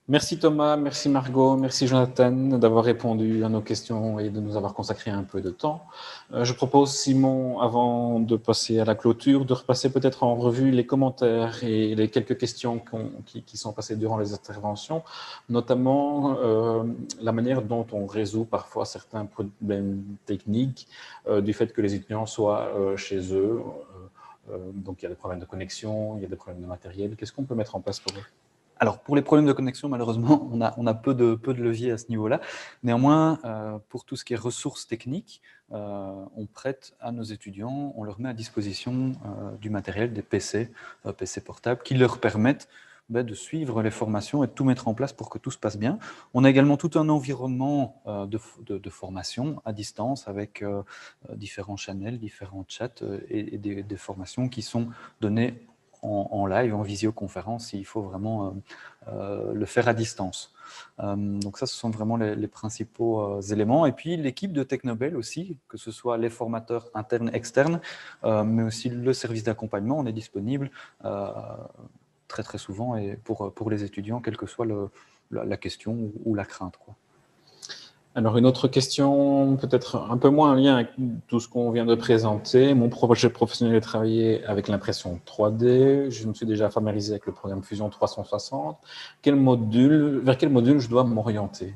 Merci Thomas, merci Margot, merci Jonathan d'avoir répondu à nos questions et de nous avoir consacré un peu de temps. Je propose, Simon, avant de passer à la clôture, de repasser peut-être en revue les commentaires et les quelques questions qui sont passées durant les interventions, notamment la manière dont on résout parfois certains problèmes techniques du fait que les étudiants soient chez eux. Donc il y a des problèmes de connexion, il y a des problèmes de matériel. Qu'est-ce qu'on peut mettre en place pour eux ?
Alors, pour les problèmes de connexion, malheureusement, on a peu de levier à ce niveau-là. Néanmoins, pour tout ce qui est ressources techniques, on prête à nos étudiants, on leur met à disposition du matériel, des PC, PC portables, qui leur permettent de suivre les formations et de tout mettre en place pour que tout se passe bien. On a également tout un environnement de formation à distance avec différents channels, différents chats et des formations qui sont données en live, en visioconférence, s'il faut vraiment le faire à distance. Donc ça, ce sont vraiment les principaux éléments. Et puis l'équipe de Technobel aussi, que ce soit les formateurs internes, externes, mais aussi le service d'accompagnement, on est disponible très très souvent et pour les étudiants, quelle que soit la question ou la crainte, quoi.
Alors, une autre question, peut-être un peu moins en lien avec tout ce qu'on vient de présenter. Mon projet professionnel est travailler avec l'impression 3D. Je me suis déjà familiarisé avec le programme Fusion 360. Vers quel module je dois m'orienter?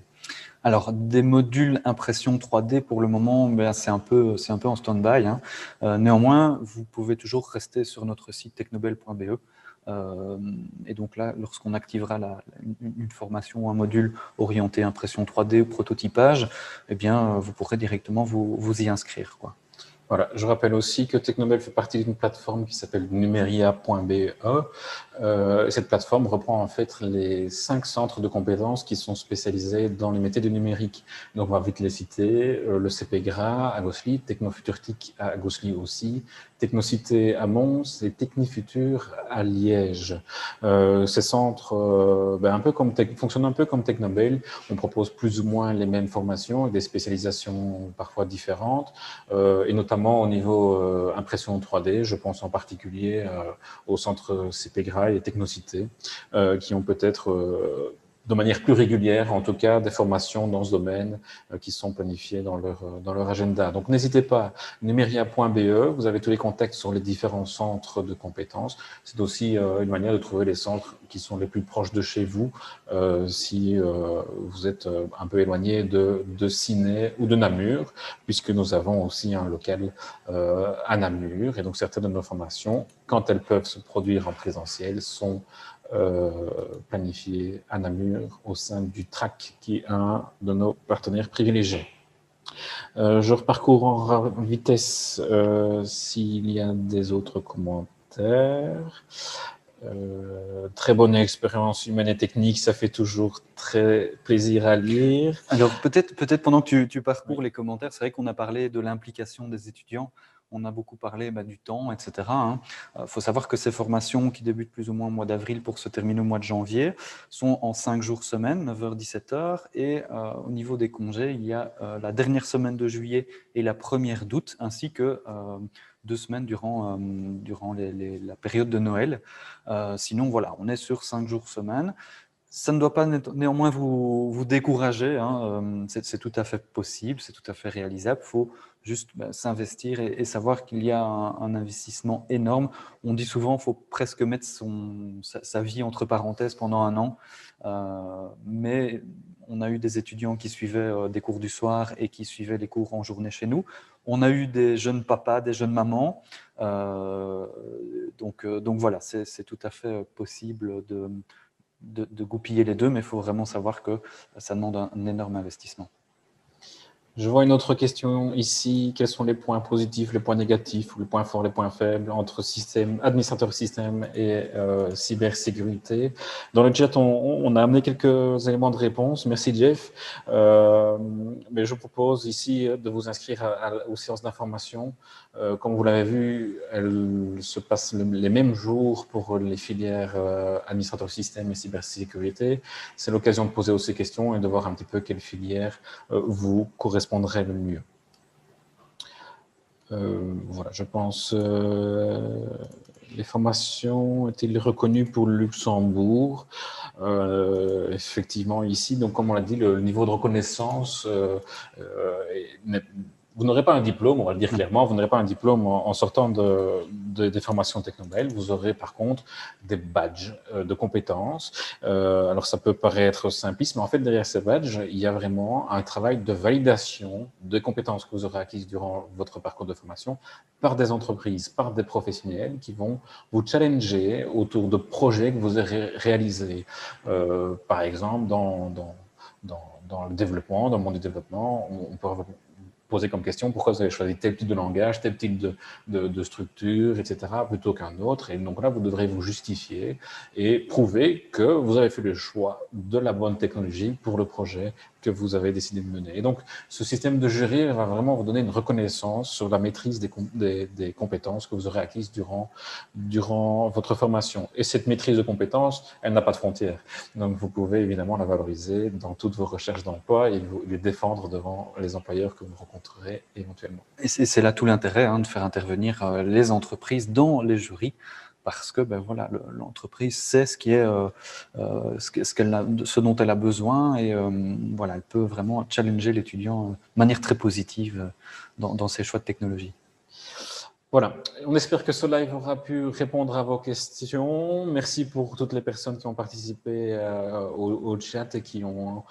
Alors, des modules impression 3D, pour le moment, c'est un peu en stand-by, hein. Néanmoins, vous pouvez toujours rester sur notre site technobel.be. Et donc là, lorsqu'on activera une formation ou un module orienté impression 3D ou prototypage, eh bien, vous pourrez directement vous y inscrire, quoi.
Voilà, je rappelle aussi que Technobel fait partie d'une plateforme qui s'appelle numeria.be. Cette plateforme reprend en fait les 5 centres de compétences qui sont spécialisés dans les métiers du numérique. Donc on va vite les citer, le CPGRA à Gosselies, Technofuturtique à Gosselies aussi, Technocité à Mons et Technifutur à Liège. Ces centres fonctionnent un peu comme Technobel. On propose plus ou moins les mêmes formations et des spécialisations parfois différentes, et notamment au niveau impression 3D. Je pense en particulier au centre CPGRA et Technocité, qui ont peut-être de manière plus régulière, en tout cas, des formations dans ce domaine qui sont planifiées dans leur agenda. Donc, n'hésitez pas, numeria.be, vous avez tous les contacts sur les différents centres de compétences. C'est aussi une manière de trouver les centres qui sont les plus proches de chez vous, si vous êtes un peu éloigné de Ciney ou de Namur, puisque nous avons aussi un local à Namur. Et donc, certaines de nos formations, quand elles peuvent se produire en présentiel, sont planifié à Namur au sein du TRAC, qui est un de nos partenaires privilégiés. Je reparcours en vitesse s'il y a des autres commentaires. Très bonne expérience humaine et technique, ça fait toujours très plaisir à lire.
Alors peut-être pendant que tu parcours les commentaires, c'est vrai qu'on a parlé de l'implication des étudiants. On a beaucoup parlé du temps, etc. Faut savoir que ces formations qui débutent plus ou moins au mois d'avril pour se terminer au mois de janvier sont en 5 jours semaine, 9h, 17h. Et au niveau des congés, il y a la dernière semaine de juillet et la première d'août, ainsi que 2 semaines durant la période de Noël. Sinon, voilà, on est sur 5 jours semaine. Ça ne doit pas néanmoins vous décourager, hein. C'est tout à fait possible, c'est tout à fait réalisable. Il faut juste s'investir et savoir qu'il y a un investissement énorme. On dit souvent qu'il faut presque mettre sa vie entre parenthèses pendant 1 an. Mais on a eu des étudiants qui suivaient des cours du soir et qui suivaient les cours en journée chez nous. On a eu des jeunes papas, des jeunes mamans. Donc voilà, c'est tout à fait possible de goupiller les deux, mais il faut vraiment savoir que ça demande un énorme investissement.
Je vois une autre question ici. Quels sont les points positifs, les points négatifs, ou les points forts, les points faibles entre administrateur système et cybersécurité? Dans le chat, on a amené quelques éléments de réponse. Merci Jeff. Mais je vous propose ici de vous inscrire aux séances d'information. Comme vous l'avez vu, elles se passent les mêmes jours pour les filières administrateur système et cybersécurité. C'est l'occasion de poser aussi ces questions et de voir un petit peu quelle filière vous correspondrait le mieux. Voilà, je pense les formations ont-elles reconnues pour le Luxembourg? Effectivement, ici, donc comme on l'a dit, le niveau de reconnaissance vous n'aurez pas un diplôme, on va le dire clairement, vous n'aurez pas un diplôme en sortant des formations Technobel. Vous aurez par contre des badges de compétences. Alors ça peut paraître simpliste, mais en fait derrière ces badges, il y a vraiment un travail de validation des compétences que vous aurez acquises durant votre parcours de formation par des entreprises, par des professionnels qui vont vous challenger autour de projets que vous aurez réalisés. Par exemple, dans le développement, dans le monde du développement, on peut poser comme question pourquoi vous avez choisi tel type de langage, tel type de structure, etc., plutôt qu'un autre. Et donc là, vous devrez vous justifier et prouver que vous avez fait le choix de la bonne technologie pour le projet que vous avez décidé de mener. Et donc, ce système de jury va vraiment vous donner une reconnaissance sur la maîtrise des compétences que vous aurez acquises durant votre formation. Et cette maîtrise de compétences, elle n'a pas de frontières. Donc, vous pouvez évidemment la valoriser dans toutes vos recherches d'emploi et les défendre devant les employeurs que vous rencontrerez éventuellement.
Et c'est là tout l'intérêt de faire intervenir les entreprises dans les jurys, parce que voilà, l'entreprise sait ce dont elle a besoin, et voilà, elle peut vraiment challenger l'étudiant de manière très positive dans ses choix de technologie.
Voilà, on espère que ce live aura pu répondre à vos questions. Merci pour toutes les personnes qui ont participé au chat et qui ont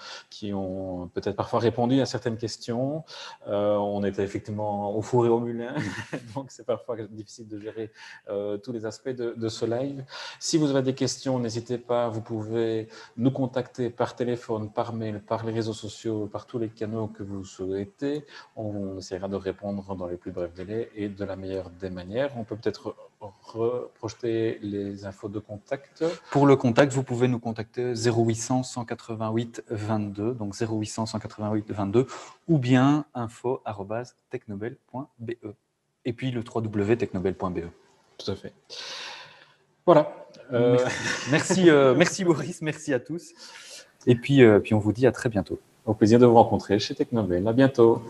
peut-être parfois répondu à certaines questions. On était effectivement au four et au moulin, donc c'est parfois difficile de gérer tous les aspects de ce live. Si vous avez des questions, n'hésitez pas, vous pouvez nous contacter par téléphone, par mail, par les réseaux sociaux, par tous les canaux que vous souhaitez. On essaiera de répondre dans les plus brefs délais et de la meilleure des manières. On peut peut-être reprojeter les infos de contact.
Pour le contact, vous pouvez nous contacter 0800 188 22, donc 0800 188 22, ou bien info@technobel.be. Et puis le www.technobel.be.
Tout à fait. Voilà.
Merci Boris, merci à tous. Et puis on vous dit à très bientôt.
Au plaisir de vous rencontrer chez Technobel. À bientôt.